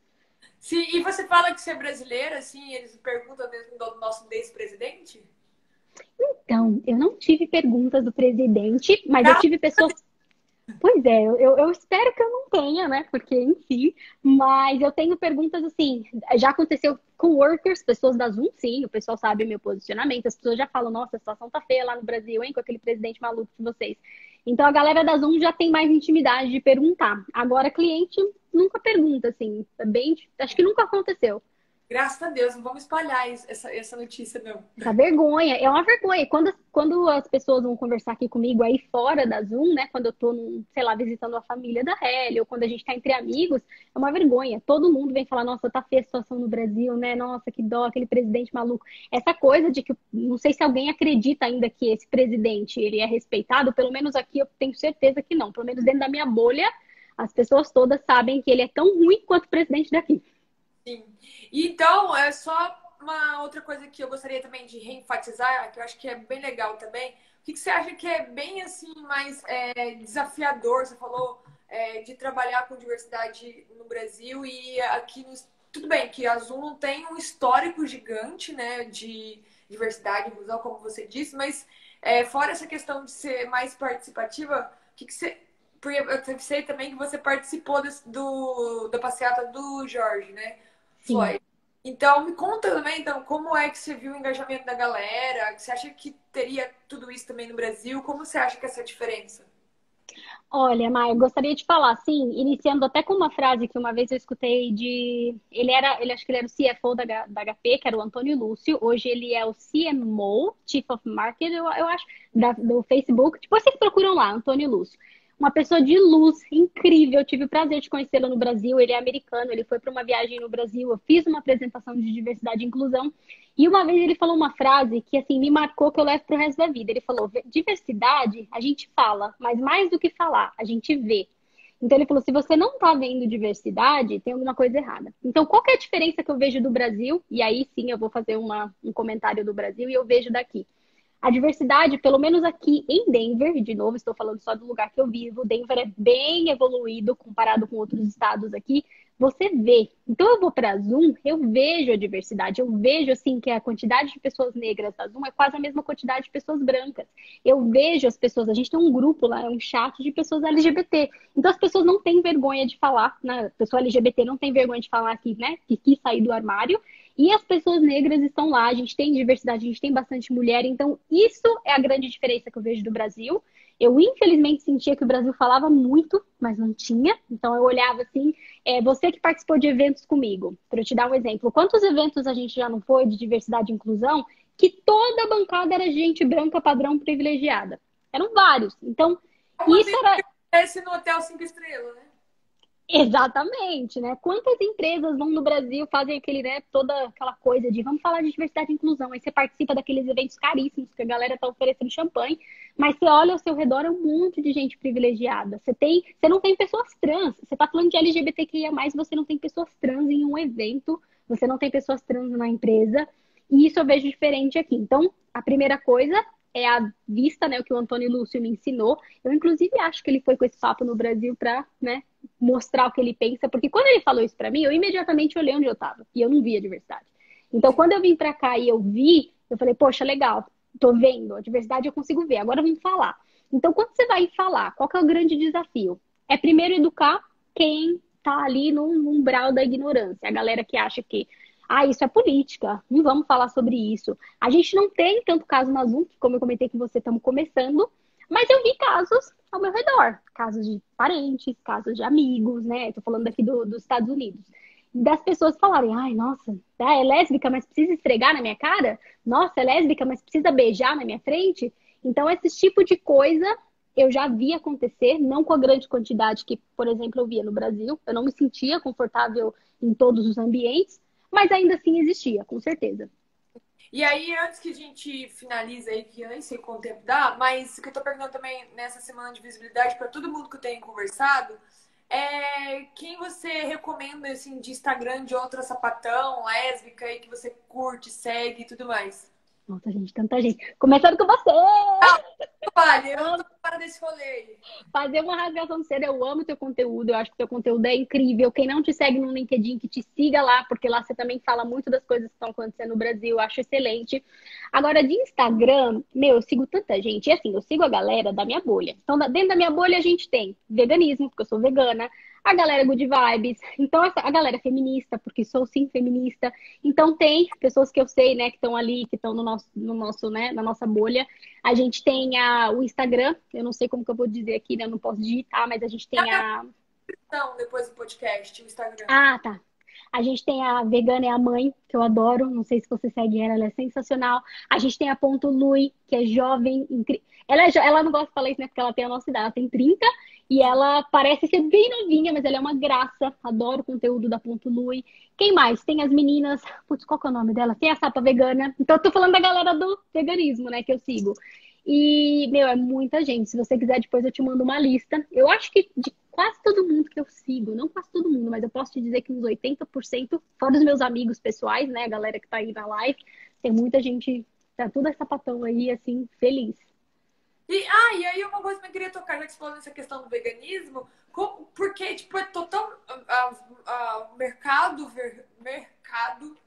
Sim, e você fala que você é brasileira, assim, eles perguntam mesmo do nosso ex-presidente? Então, eu não tive perguntas do presidente, mas eu Não, tive pessoas. Pois é, eu espero que eu não tenha, né? Porque, enfim, mas eu tenho perguntas assim. Já aconteceu com workers, pessoas da Zoom, sim, o pessoal sabe meu posicionamento, as pessoas já falam, nossa, a situação tá feia lá no Brasil, hein, com aquele presidente maluco de vocês. Então a galera da Zoom já tem mais intimidade de perguntar. Agora, cliente nunca pergunta, assim, é bem, acho que nunca aconteceu. Graças a Deus, não vamos espalhar essa notícia, não. Essa vergonha, é uma vergonha. Quando as pessoas vão conversar aqui comigo aí fora da Zoom, né? Quando eu tô, sei lá, visitando a família da Helly, ou quando a gente tá entre amigos, é uma vergonha. Todo mundo vem falar, nossa, tá feia a situação no Brasil, né? Nossa, que dó, aquele presidente maluco. Essa coisa de que, não sei se alguém acredita ainda que esse presidente, ele é respeitado, pelo menos aqui eu tenho certeza que não. Pelo menos dentro da minha bolha, as pessoas todas sabem que ele é tão ruim quanto o presidente daqui. Sim. Então, é só uma outra coisa que eu gostaria também de reenfatizar, que eu acho que é bem legal também. O que você acha que é bem assim mais desafiador? Você falou de trabalhar com diversidade no Brasil e aqui tudo bem que a Zoom não tem um histórico gigante, né, de diversidade e inclusão, como você disse, mas fora essa questão de ser mais participativa, o que você porque eu sei também que você participou da passeata do Jorge, né? Sim. Floyd. Então, me conta também, então, como é que você viu o engajamento da galera? Você acha que teria tudo isso também no Brasil? Como você acha que é essa diferença? Olha, Maia, eu gostaria de falar, assim, iniciando até com uma frase que uma vez eu escutei de. Ele acho que ele era o CFO da HP, que era o Antônio Lúcio. Hoje ele é o CMO, Chief of Marketing, eu acho, do Facebook. Depois vocês procuram lá, Antônio Lúcio. Uma pessoa de luz, incrível. Eu tive o prazer de conhecê-lo no Brasil. Ele é americano, ele foi para uma viagem no Brasil. Eu fiz uma apresentação de diversidade e inclusão. E uma vez ele falou uma frase que assim me marcou, que eu levo pro resto da vida. Ele falou: diversidade a gente fala, mas mais do que falar, a gente vê. Então ele falou: se você não está vendo diversidade, tem alguma coisa errada. Então, qual que é a diferença que eu vejo do Brasil? E aí sim eu vou fazer um comentário do Brasil e eu vejo daqui. A diversidade, pelo menos aqui em Denver, de novo, estou falando só do lugar que eu vivo, Denver é bem evoluído comparado com outros estados aqui. Você vê. Então eu vou para Zoom, eu vejo a diversidade, eu vejo assim que a quantidade de pessoas negras da Zoom é quase a mesma quantidade de pessoas brancas. Eu vejo as pessoas, a gente tem um grupo lá, é um chat de pessoas LGBT. Então as pessoas não têm vergonha de falar, né? A pessoa LGBT não tem vergonha de falar aqui, né? Que quis sair do armário. E as pessoas negras estão lá, a gente tem diversidade, a gente tem bastante mulher, então isso é a grande diferença que eu vejo do Brasil. Eu, infelizmente, sentia que o Brasil falava muito, mas não tinha. Então, eu olhava assim, você que participou de eventos comigo, para eu te dar um exemplo, quantos eventos a gente já não foi de diversidade e inclusão, que toda a bancada era gente branca padrão privilegiada? Eram vários. Então, Como isso assim era acontece no Hotel 5 Estrelas, né? exatamente, né? Quantas empresas vão no Brasil, fazem aquele, né, toda aquela coisa de vamos falar de diversidade e inclusão. Aí você participa daqueles eventos caríssimos que a galera tá oferecendo champanhe, mas você olha ao seu redor, é um monte de gente privilegiada. Você não tem pessoas trans. Você tá falando de LGBTQIA+, você não tem pessoas trans em um evento, você não tem pessoas trans numa empresa. E isso eu vejo diferente aqui. Então, a primeira coisa é a vista, né, o que o Antônio Lúcio me ensinou. Eu, inclusive, acho que ele foi com esse papo no Brasil para, né, mostrar o que ele pensa, porque quando ele falou isso para mim, eu imediatamente olhei onde eu estava e eu não via diversidade. Então, quando eu vim para cá e eu vi, eu falei, poxa, legal, tô vendo, a diversidade eu consigo ver, agora vamos falar. Então, quando você vai falar, qual que é o grande desafio? É primeiro educar quem tá ali no umbral da ignorância, a galera que acha que isso é política, não vamos falar sobre isso. A gente não tem tanto caso na Zoom, que como eu comentei com você, estamos começando, mas eu vi casos ao meu redor, casos de parentes, casos de amigos, né? Tô falando aqui dos Estados Unidos. Das pessoas falarem, ai, nossa, é lésbica, mas precisa esfregar na minha cara? Nossa, é lésbica, mas precisa beijar na minha frente? Então, esse tipo de coisa eu já vi acontecer, não com a grande quantidade que, por exemplo, eu via no Brasil. Eu não me sentia confortável em todos os ambientes, mas ainda assim existia, com certeza. E aí, antes que a gente finalize aí, que eu nem sei quanto tempo dá, mas o que eu tô perguntando também nessa semana de visibilidade para todo mundo que eu tenho conversado, quem você recomenda, assim, de Instagram de outra sapatão, lésbica, aí, que você curte, segue e tudo mais? Nossa, gente, tanta gente. Começando com você! Vale, eu tô fora desse rolê aí. fazer uma rasgação de seda. Eu amo teu conteúdo, eu acho que teu conteúdo é incrível. Quem não te segue no LinkedIn, que te siga lá, porque lá você também fala muito das coisas que estão acontecendo no Brasil, eu acho excelente. Agora, de Instagram, meu, eu sigo tanta gente. E assim, eu sigo a galera da minha bolha. Então, dentro da minha bolha, a gente tem veganismo, porque eu sou vegana, a galera good vibes, então a galera feminista, porque sou sim feminista. Então tem pessoas que eu sei, né, que estão ali, que estão no nosso, né, na nossa bolha. A gente tem o Instagram, eu não sei como que eu vou dizer aqui, né, eu não posso digitar, mas a gente tem a... Então, depois do podcast, o Instagram. Ah, tá. A gente tem a Vegana é a Mãe, que eu adoro. Não sei se você segue ela, ela é sensacional. A gente tem a Ponto Lui, que é jovem. Ela não gosta de falar isso, né? Porque ela tem a nossa idade, ela tem 30 e ela parece ser bem novinha, mas ela é uma graça. Adoro o conteúdo da Ponto Lui. Quem mais? Tem as meninas. Putz, qual que é o nome dela? Tem a Sapa Vegana. Então, eu tô falando da galera do veganismo, né? Que eu sigo. E, meu, é muita gente. Se você quiser, depois eu te mando uma lista. Eu acho que de quase todo mundo que eu sigo, não quase todo mundo, mas eu posso te dizer que uns 80%, fora os meus amigos pessoais, né, a galera que tá aí na live, tem muita gente, tá tudo esse sapatão aí, assim, feliz. E aí uma coisa que eu queria tocar, já que você falou nessa questão do veganismo, porque, tipo, é total... mercado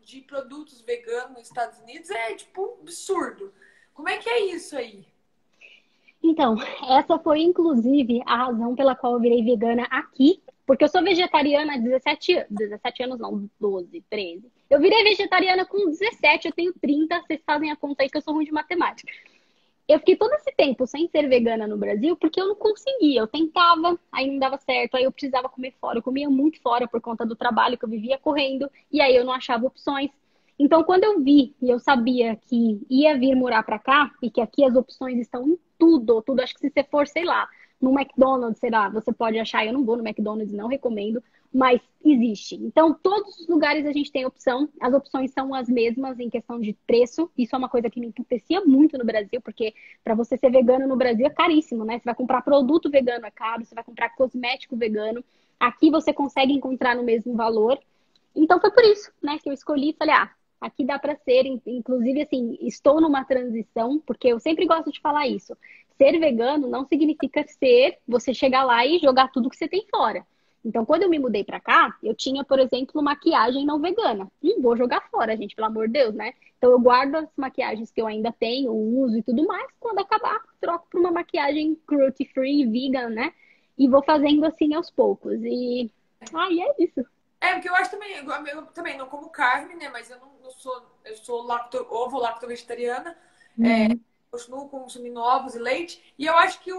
de produtos veganos nos Estados Unidos é, tipo, absurdo. Como é que é isso aí? Então, essa foi inclusive a razão pela qual eu virei vegana aqui, porque eu sou vegetariana há 17 anos, 17 anos não, 12, 13. Eu virei vegetariana com 17, eu tenho 30, vocês fazem a conta aí que eu sou ruim de matemática. Eu fiquei todo esse tempo sem ser vegana no Brasil porque eu não conseguia. Eu tentava, aí não dava certo, aí eu precisava comer fora. Eu comia muito fora por conta do trabalho que eu vivia correndo, e aí eu não achava opções. Então, quando eu vi e eu sabia que ia vir morar pra cá e que aqui as opções estão em tudo, tudo. Acho que se você for, sei lá, no McDonald's, sei lá, você pode achar. Eu não vou no McDonald's, não recomendo, mas existe. Então, todos os lugares a gente tem opção. As opções são as mesmas em questão de preço. Isso é uma coisa que me entristecia muito no Brasil, porque para você ser vegano no Brasil é caríssimo, né? Você vai comprar produto vegano é caro, você vai comprar cosmético vegano. Aqui você consegue encontrar no mesmo valor. Então foi por isso, né, que eu escolhi e falei, aqui dá para ser, inclusive assim, estou numa transição, porque eu sempre gosto de falar isso. Ser vegano não significa ser você chegar lá e jogar tudo que você tem fora. Então, quando eu me mudei pra cá, eu tinha, por exemplo, maquiagem não vegana. Não vou jogar fora, gente, pelo amor de Deus, né? Então, eu guardo as maquiagens que eu ainda tenho, uso e tudo mais. Quando acabar, troco por uma maquiagem cruelty-free, vegan, né? E vou fazendo assim aos poucos. E é isso. É, porque eu acho também, eu também não como carne, né? Mas eu não sou, eu sou ovo-lacto-vegetariana. Uhum. Continuo consumindo ovos e leite. E eu acho que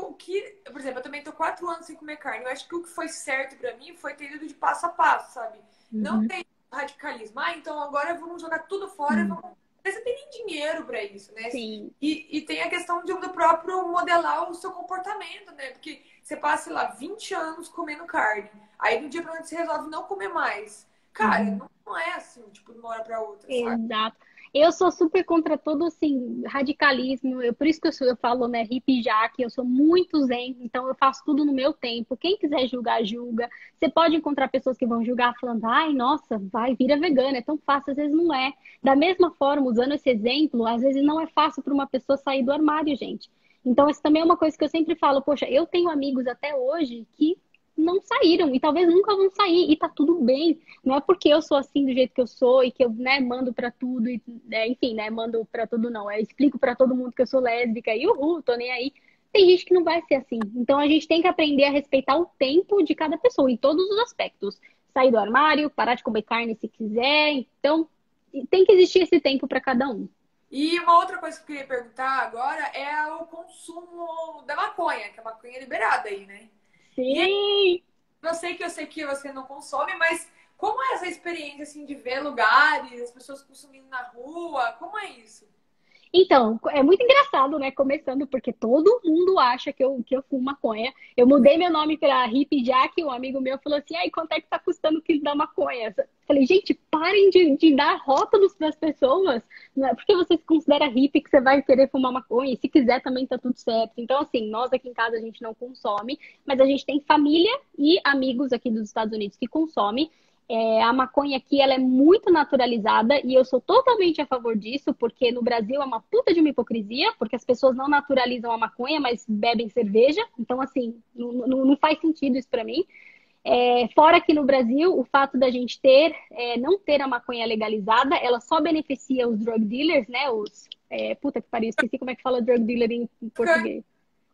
por exemplo, eu também tô 4 anos sem comer carne. Eu acho que o que foi certo pra mim foi ter ido de passo a passo, sabe? Não Uhum. tem radicalismo. Então agora vamos jogar tudo fora. Uhum. Vamos... Você tem nem dinheiro pra isso, né? Sim. E tem a questão do próprio modelar o seu comportamento, né? Porque você passa, sei lá, 20 anos comendo carne. Aí no dia pra onde você resolve não comer mais. Cara, Uhum. não é assim, tipo, de uma hora pra outra, sabe? Exato. Eu sou super contra todo, assim, radicalismo. Por isso que eu falo, né, hippie jaque, eu sou muito zen, então eu faço tudo no meu tempo. Quem quiser julgar, julga. Você pode encontrar pessoas que vão julgar falando, ai, nossa, vai, vira vegana, é tão fácil, às vezes não é. Da mesma forma, usando esse exemplo, às vezes não é fácil para uma pessoa sair do armário, gente. Então, isso também é uma coisa que eu sempre falo, poxa, eu tenho amigos até hoje que não saíram e talvez nunca vão sair, e tá tudo bem. Não é porque eu sou assim do jeito que eu sou e que eu, né, mando pra tudo e, enfim, né, mando pra tudo não. Eu explico pra todo mundo que eu sou lésbica e tô nem aí. Tem gente que não vai ser assim. Então a gente tem que aprender a respeitar o tempo de cada pessoa em todos os aspectos. Sair do armário, parar de comer carne se quiser. Então tem que existir esse tempo pra cada um. E uma outra coisa que eu queria perguntar agora é o consumo da maconha, que a maconha é liberada aí, né? E Sim! eu sei que você não consome, mas como é essa experiência assim de ver lugares, as pessoas consumindo na rua? Como é isso? Então, é muito engraçado, né? Começando, porque todo mundo acha que eu fumo maconha. Eu mudei meu nome para Hippie Jack, um amigo meu falou assim: aí, quanto é que tá custando o quilo da maconha? Eu falei, gente, parem de dar rótulos para as pessoas. Não é porque você se considera hippie que você vai querer fumar maconha. E se quiser, também tá tudo certo. Então, assim, nós aqui em casa a gente não consome, mas a gente tem família e amigos aqui dos Estados Unidos que consomem. A maconha aqui, ela é muito naturalizada e eu sou totalmente a favor disso, porque no Brasil é uma puta de uma hipocrisia, porque as pessoas não naturalizam a maconha, mas bebem cerveja. Então, assim, não faz sentido isso pra mim. Fora que no Brasil, o fato da gente não ter a maconha legalizada, ela só beneficia os drug dealers, né? Puta que pariu, esqueci como é que fala drug dealer em português.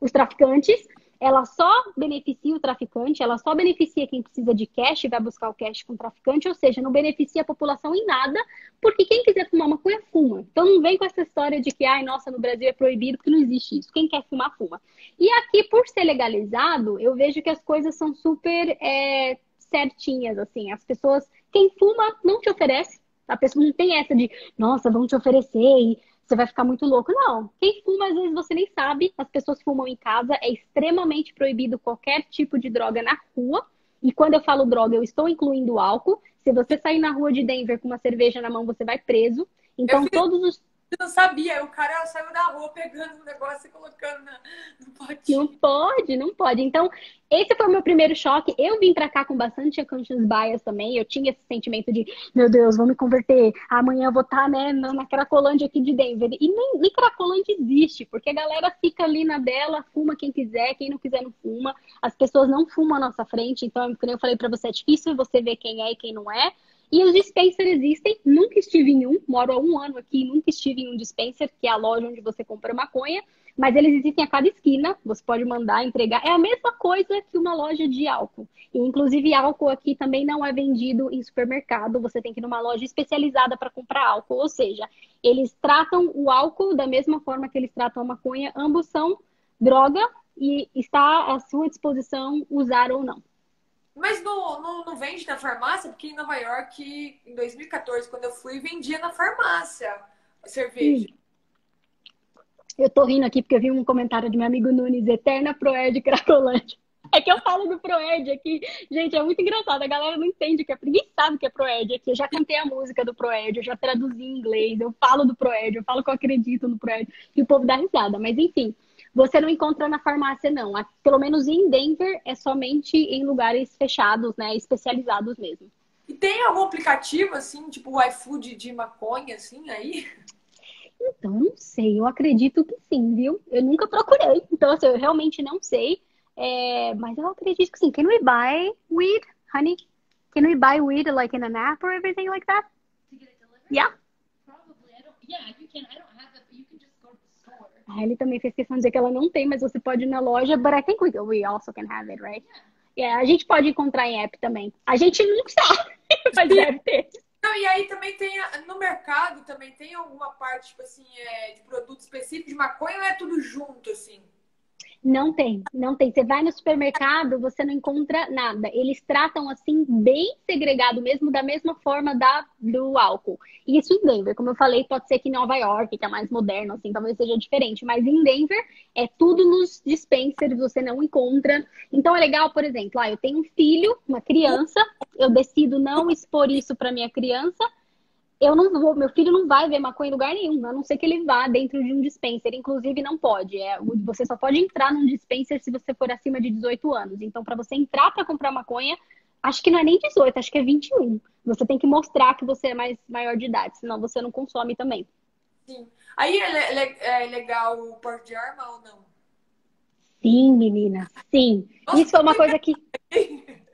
Os traficantes. Ela só beneficia o traficante, ela só beneficia quem precisa de cash e vai buscar o cash com o traficante, ou seja, não beneficia a população em nada, porque quem quiser fumar maconha, fuma. Então não vem com essa história de que, ai, nossa, no Brasil é proibido, porque não existe isso. Quem quer fumar, fuma. E aqui, por ser legalizado, eu vejo que as coisas são super certinhas, assim. As pessoas, quem fuma, não te oferece. A pessoa não tem essa de, nossa, vão te oferecer e você vai ficar muito louco. Não. Quem fuma, às vezes você nem sabe. As pessoas fumam em casa. É extremamente proibido qualquer tipo de droga na rua. E quando eu falo droga, eu estou incluindo álcool. Se você sair na rua de Denver com uma cerveja na mão, você vai preso. Eu Então, fiz, todos os eu não sabia. O cara saiu da rua pegando o negócio e colocando no Não potinho. pode, não pode. Então, esse foi o meu primeiro choque. Eu vim pra cá com bastante unconscious bias também. Eu tinha esse sentimento de, meu Deus, vou me converter. Amanhã eu vou estar, né, na Cracolândia aqui de Denver. E nem Cracolândia existe, porque a galera fica ali na dela, fuma quem quiser, quem não quiser não fuma. As pessoas não fumam à nossa frente. Então, como eu falei pra você, é difícil você ver quem é e quem não é. E os dispensers existem, nunca estive em um, moro há um ano aqui, nunca estive em um dispenser, que é a loja onde você compra maconha. Mas eles existem a cada esquina, você pode mandar, entregar. É a mesma coisa que uma loja de álcool. E, inclusive, álcool aqui também não é vendido em supermercado. Você tem que ir numa loja especializada para comprar álcool. Ou seja, eles tratam o álcool da mesma forma que eles tratam a maconha. Ambos são droga e está à sua disposição usar ou não. Mas não vende na farmácia? Porque em Nova York, em 2014, quando eu fui, vendia na farmácia a cerveja. Hum. Eu tô rindo aqui porque eu vi um comentário de meu amigo Nunes, Eterna Proerd Cracolândia. É que eu falo do Proerd aqui. Gente, é muito engraçado. A galera não entende o que é. Ninguém sabe o que é Proerd aqui. Eu já cantei a música do Proerd, eu já traduzi em inglês, eu falo do Proerd, eu falo que eu acredito no Proerd. E o povo dá risada. Mas enfim, você não encontra na farmácia, não. Pelo menos em Denver, é somente em lugares fechados, né? Especializados mesmo. E tem algum aplicativo, assim, tipo o iFood de maconha, assim, aí? Então, não sei, eu acredito que sim, viu? Eu nunca procurei, então assim, eu realmente não sei. Mas eu acredito que sim. Can we buy weed, honey? Can we buy weed like in an app or everything like that? To get it delivered? Yeah. Probably. I don't. Yeah, you can. I don't have it, but you can just go to the store. Ele também fez questão de dizer que ela não tem, mas você pode ir na loja. But I think we also can have it, right? Yeah, a gente pode encontrar em app também. A gente não sabe, mas deve ter. Não, e aí também tem, no mercado também tem alguma parte, tipo assim, de produto específico de maconha ou é tudo junto, assim? Não tem, não tem. Você vai no supermercado, você não encontra nada. Eles tratam assim, bem segregado mesmo, da mesma forma do álcool. Isso em Denver, como eu falei, pode ser que em Nova York, que é mais moderno, assim, talvez seja diferente. Mas em Denver, é tudo nos dispensers, você não encontra. Então é legal, por exemplo, eu tenho um filho, uma criança, eu decido não expor isso para minha criança. Eu não vou, meu filho não vai ver maconha em lugar nenhum, a não ser que ele vá dentro de um dispenser. Inclusive, não pode. Você só pode entrar num dispenser se você for acima de 18 anos. Então, para você entrar para comprar maconha, acho que não é nem 18, acho que é 21. Você tem que mostrar que você é mais maior de idade, senão você não consome também. Sim. Aí é legal o porte de arma ou não? Sim, menina, sim. Nossa, Isso foi uma coisa que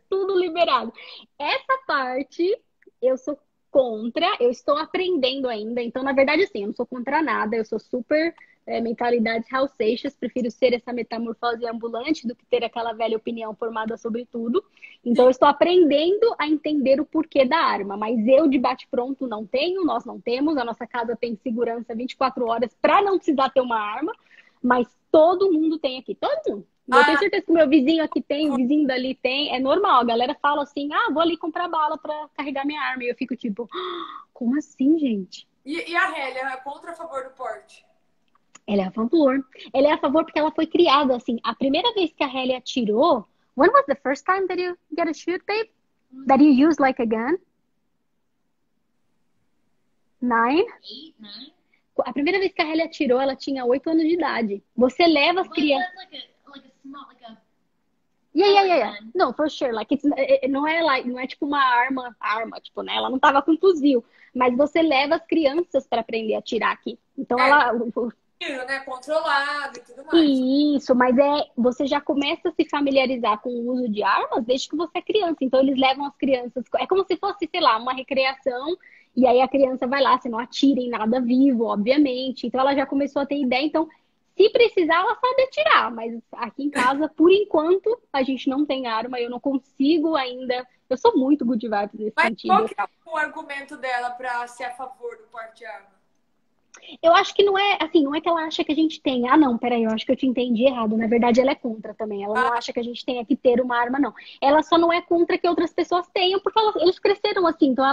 tudo liberado. Essa parte eu sou contra, eu estou aprendendo ainda. Então, na verdade, assim, eu não sou contra nada, eu sou super mentalidade Raul Seixas, prefiro ser essa metamorfose ambulante do que ter aquela velha opinião formada sobre tudo. Então, eu estou aprendendo a entender o porquê da arma, mas eu de bate-pronto não tenho, nós não temos, a nossa casa tem segurança 24 horas para não precisar ter uma arma, mas todo mundo tem aqui, todo mundo. Eu tenho certeza que o meu vizinho aqui tem, o vizinho dali tem. É normal. A galera fala assim, vou ali comprar bala pra carregar minha arma. E eu fico tipo, como assim, gente? E a Hélia é contra ou a favor do porte? Ela é a favor. Ela é a favor porque ela foi criada assim. A primeira vez que a Halle atirou, when was the first time that you get a shoot, babe? That you use like a gun? 9? 8, 9. A primeira vez que a Halle atirou, ela tinha 8 anos de idade. Você leva as But crianças. that's like a small, like a No, for sure. Like, não é like, não é tipo uma arma, tipo, né? Ela não tava com fuzil, mas você leva as crianças para aprender a atirar aqui. Então É, ela, tiro, né? Controlado e tudo mais. isso, mas você já começa a se familiarizar com o uso de armas desde que você é criança. Então eles levam as crianças, é como se fosse, sei lá, uma recreação, e aí a criança vai lá, você não atira em nada vivo, obviamente. Então ela já começou a ter ideia, então se precisar ela sabe atirar, mas aqui em casa, por enquanto, a gente não tem arma, eu não consigo ainda. Eu sou muito good vibes nesse Mas qual sentido. que é o argumento dela para ser a favor do porte de arma? Eu acho que não é assim, não é que ela acha que a gente tem. Ah, não, peraí, eu acho que eu te entendi errado. Na verdade, ela é contra também. Ela não Ah, acha que a gente tenha que ter uma arma, não. Ela só não é contra que outras pessoas tenham, porque eles cresceram assim. Então,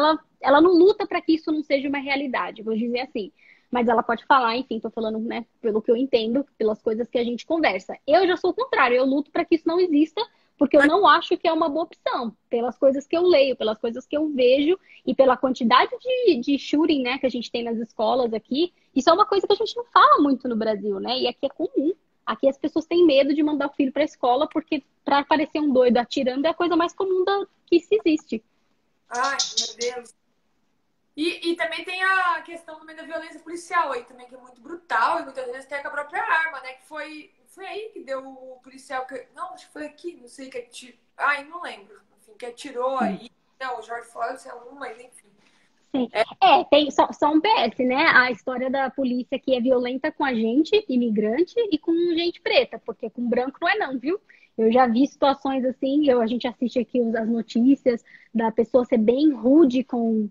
ela não luta para que isso não seja uma realidade, vou dizer assim. Mas ela pode falar, enfim, tô falando, né, pelo que eu entendo, pelas coisas que a gente conversa. Eu já sou o contrário, eu luto para que isso não exista, porque eu mas, não acho que é uma boa opção, pelas coisas que eu leio, pelas coisas que eu vejo e pela quantidade de shooting, né, que a gente tem nas escolas aqui. Isso é uma coisa que a gente não fala muito no Brasil, né? E aqui é comum. Aqui as pessoas têm medo de mandar o filho para a escola porque para parecer um doido atirando é a coisa mais comum que se existe. ai, meu Deus. E também tem a questão também da violência policial aí também, que é muito brutal e muitas vezes tem com a própria arma, né? Que foi aí que deu o policial que. Não, acho que foi aqui, não sei, que atirou. Ai, não lembro. Enfim, que atirou aí. Não, o George Floyd é um, mas enfim. Sim. Tem só um PS, né? A história da polícia que é violenta com a gente, imigrante, e com gente preta, porque com branco não é não, viu? Eu já vi situações assim, a gente assiste aqui as notícias da pessoa ser bem rude com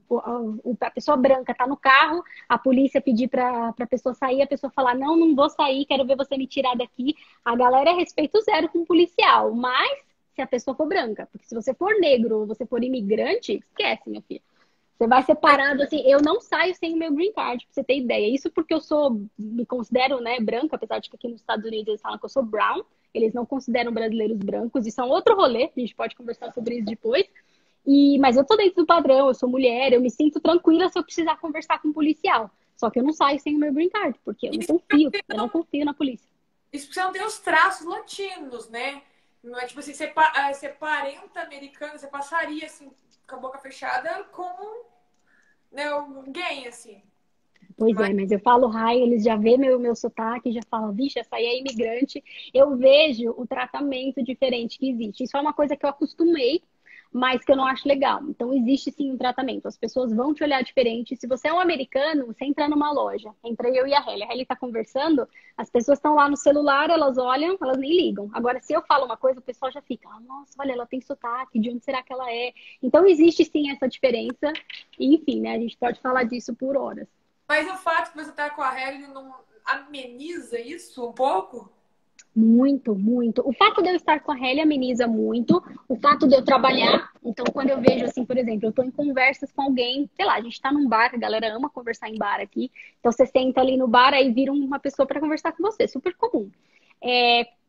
a pessoa branca, tá no carro, a polícia pedir pra pessoa sair, a pessoa falar, não, não vou sair, quero ver você me tirar daqui. A galera é respeito zero com o policial, mas se a pessoa for branca, porque se você for negro ou você for imigrante, esquece, minha filha. Você vai separado, assim, eu não saio sem o meu green card, pra você ter ideia. Isso porque eu me considero, né, branca, apesar de que aqui nos Estados Unidos eles falam que eu sou brown, eles não consideram brasileiros brancos, isso é um outro rolê, a gente pode conversar sobre isso depois. Mas eu tô dentro do padrão, eu sou mulher, eu me sinto tranquila se eu precisar conversar com um policial. Só que eu não saio sem o meu green card, porque Isso eu não confio na polícia. porque você não tem os traços latinos, né? Não é tipo assim, você parenta americano, você passaria assim, com a boca fechada com, né, alguém, assim. Pois Mas é, mas eu falo hi, eles já vê meu sotaque, já falam, vixe, essa aí é imigrante. Eu vejo o tratamento diferente que existe. Isso é uma coisa que eu acostumei, mas que eu não acho legal. Então, existe sim um tratamento. As pessoas vão te olhar diferente. Se você é um americano, você entra numa loja. Entra eu e a Helly. A Helly tá conversando, as pessoas estão lá no celular, elas olham, elas nem ligam. Agora, se eu falo uma coisa, o pessoal já fica, ah, nossa, olha, ela tem sotaque, de onde será que ela é? Então, existe sim essa diferença. E, enfim, né, a gente pode falar disso por horas. o fato que você tá com a Hailey não ameniza isso um pouco? Muito, muito. O fato de eu estar com a Helly ameniza muito. O fato de eu trabalhar. Então, quando eu vejo, assim, por exemplo, eu estou em conversas com alguém, sei lá, a gente está num bar, a galera ama conversar em bar aqui. Então, você senta ali no bar, aí vira uma pessoa para conversar com você, super comum.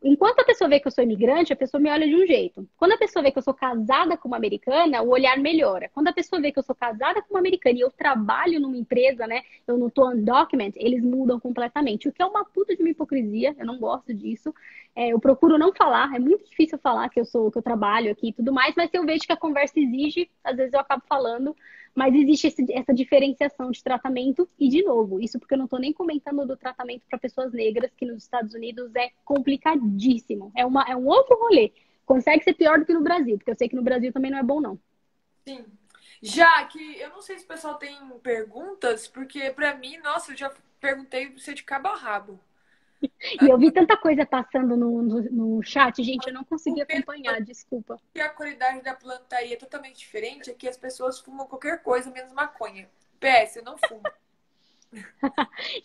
Enquanto a pessoa vê que eu sou imigrante, a pessoa me olha de um jeito. Quando a pessoa vê que eu sou casada com uma americana, o olhar melhora. Quando a pessoa vê que eu sou casada com uma americana e eu trabalho numa empresa, né? Eu não tô undocumented, eles mudam completamente. O que é uma puta de uma hipocrisia, eu não gosto disso. Eu procuro não falar, é muito difícil falar que eu trabalho aqui e tudo mais, mas se eu vejo que a conversa exige, às vezes eu acabo falando. Mas existe essa diferenciação de tratamento, e de novo, isso porque eu não estou nem comentando do tratamento para pessoas negras, que nos Estados Unidos é complicadíssimo. É um outro rolê. Consegue ser pior do que no Brasil, porque eu sei que no Brasil também não é bom, não. Sim. Já que eu não sei se o pessoal tem perguntas, porque pra mim, nossa, eu já perguntei você de cabo a rabo. E eu vi tanta coisa passando no chat, gente, eu não O consegui pena acompanhar, desculpa. que a qualidade da planta aí é totalmente diferente, aqui as pessoas fumam qualquer coisa menos maconha. PS, eu não fumo.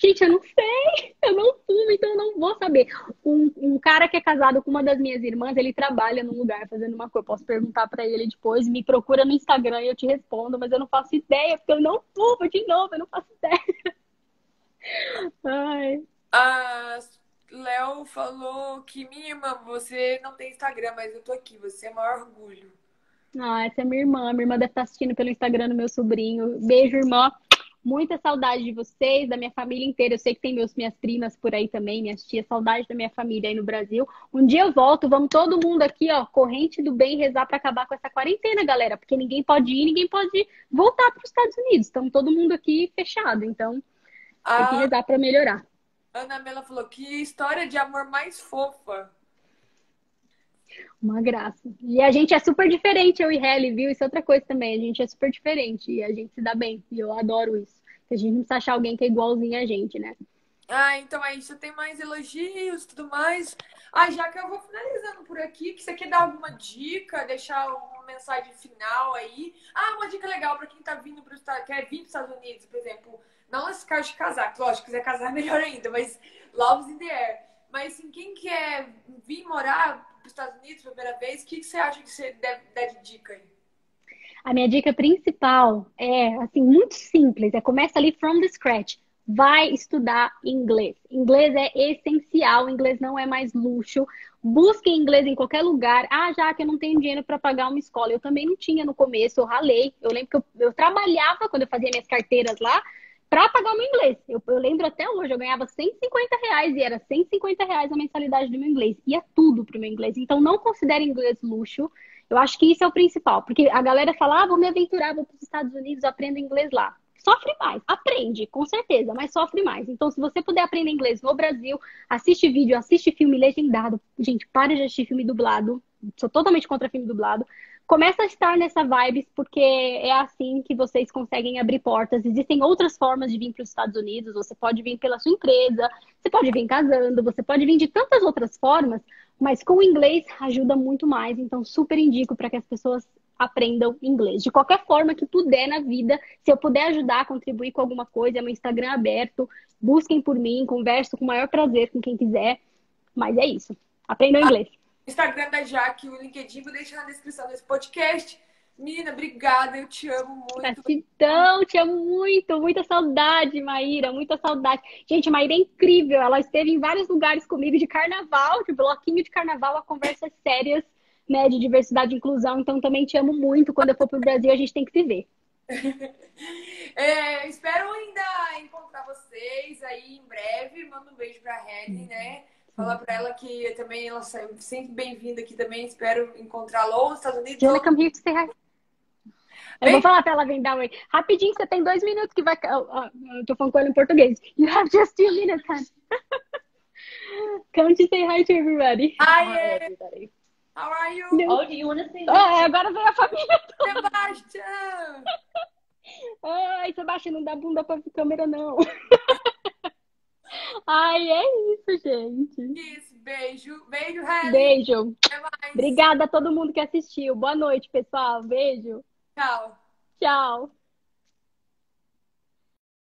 Gente, eu não fumo, então eu não vou saber. Um cara que é casado com uma das minhas irmãs, ele trabalha num lugar fazendo uma coisa. Eu posso perguntar pra ele depois, me procura no Instagram e eu te respondo, mas eu não faço ideia, porque eu não fumo de novo, eu não faço ideia. Ai. A Léo falou que, minha irmã, você não tem Instagram, mas eu tô aqui, você é o maior orgulho. Ah, essa é minha irmã. Minha irmã deve estar assistindo pelo Instagram do meu sobrinho. Beijo, irmã. Muita saudade de vocês, da minha família inteira. Eu sei que tem minhas primas por aí também, minhas tias. Saudade da minha família aí no Brasil. Um dia eu volto, vamos todo mundo aqui, ó, corrente do bem, rezar para acabar com essa quarentena, galera. Porque ninguém pode ir, ninguém pode voltar para os Estados Unidos. Estamos todo mundo aqui fechado. Então, tem que A rezar para melhorar. Ana Mela falou que história de amor mais fofa. Uma graça. E a gente é super diferente, eu e Helly, viu? Isso é outra coisa também. A gente é super diferente e a gente se dá bem. E eu adoro isso. Que a gente não precisa achar alguém que é igualzinho a gente, né? Ah, então é isso. Tem mais elogios e tudo mais. Ah, já que eu vou finalizando por aqui, que você quer dar alguma dica, deixar uma mensagem final aí. Ah, uma dica legal para quem tá vindo quer vir para os Estados Unidos, por exemplo. Não nesse caso de casar, que lógico, se quiser casar melhor ainda, mas Love's in the Air. Mas assim, quem quer vir morar para os Estados Unidos pela primeira vez, o que você acha que você deve dar de dica aí? A minha dica principal é, assim, muito simples. Começa ali from the scratch. Vai estudar inglês. Inglês é essencial. Inglês não é mais luxo. Busque inglês em qualquer lugar. Ah, já que eu não tenho dinheiro para pagar uma escola. Eu também não tinha no começo. Eu ralei. Eu lembro que eu trabalhava quando eu fazia minhas carteiras lá para pagar o meu inglês. Eu lembro até hoje. Eu ganhava R$ 150 e era R$ 150 a mensalidade do meu inglês. Ia tudo pro meu inglês. Então, não considere inglês luxo. Eu acho que isso é o principal, porque a galera fala, ah, vou me aventurar, vou para os Estados Unidos, aprendo inglês lá. Sofre mais, aprende, com certeza, mas sofre mais. Então, se você puder aprender inglês no Brasil, assiste vídeo, assiste filme legendado. Gente, pare de assistir filme dublado. Sou totalmente contra filme dublado. Começa a estar nessa vibes, porque é assim que vocês conseguem abrir portas. Existem outras formas de vir para os Estados Unidos. Você pode vir pela sua empresa, você pode vir casando, você pode vir de tantas outras formas, mas com o inglês ajuda muito mais. Então, super indico para que as pessoas aprendam inglês. De qualquer forma que puder na vida, se eu puder ajudar, contribuir com alguma coisa, é meu Instagram aberto. Busquem por mim, converso com o maior prazer com quem quiser. Mas é isso. Aprendam inglês. Instagram da Jaque, o LinkedIn, vou deixar na descrição desse podcast. Menina, obrigada, eu te amo muito. Gratidão, te amo muito, muita saudade, Maíra, muita saudade. Gente, a Maíra é incrível, ela esteve em vários lugares comigo de carnaval, de bloquinho de carnaval, a conversas sérias, né, de diversidade e inclusão, então também te amo muito. Quando eu for pro Brasil, a gente tem que se ver. Espero ainda encontrar vocês aí em breve. Manda um beijo pra Helly, né? Falar pra ela que também ela é sempre bem-vinda aqui também. Espero encontrá-la ou nos Estados Unidos. Jenna, come here to say hi. Eu vou falar pra ela vir dar oi. Rapidinho, você tem 2 minutos que vai. Eu tô falando com ela em português. You have just 2 minutes, hon. Come to say hi to everybody. Hi, everybody. How are you? Oh, do you want to say Agora vem a família. Sebastian! Ai, Sebastião, não dá bunda pra câmera, não. Ai, é isso, gente. Isso, beijo. Beijo, Helly. Beijo. Até mais. Obrigada a todo mundo que assistiu. Boa noite, pessoal. Beijo. Tchau. Tchau.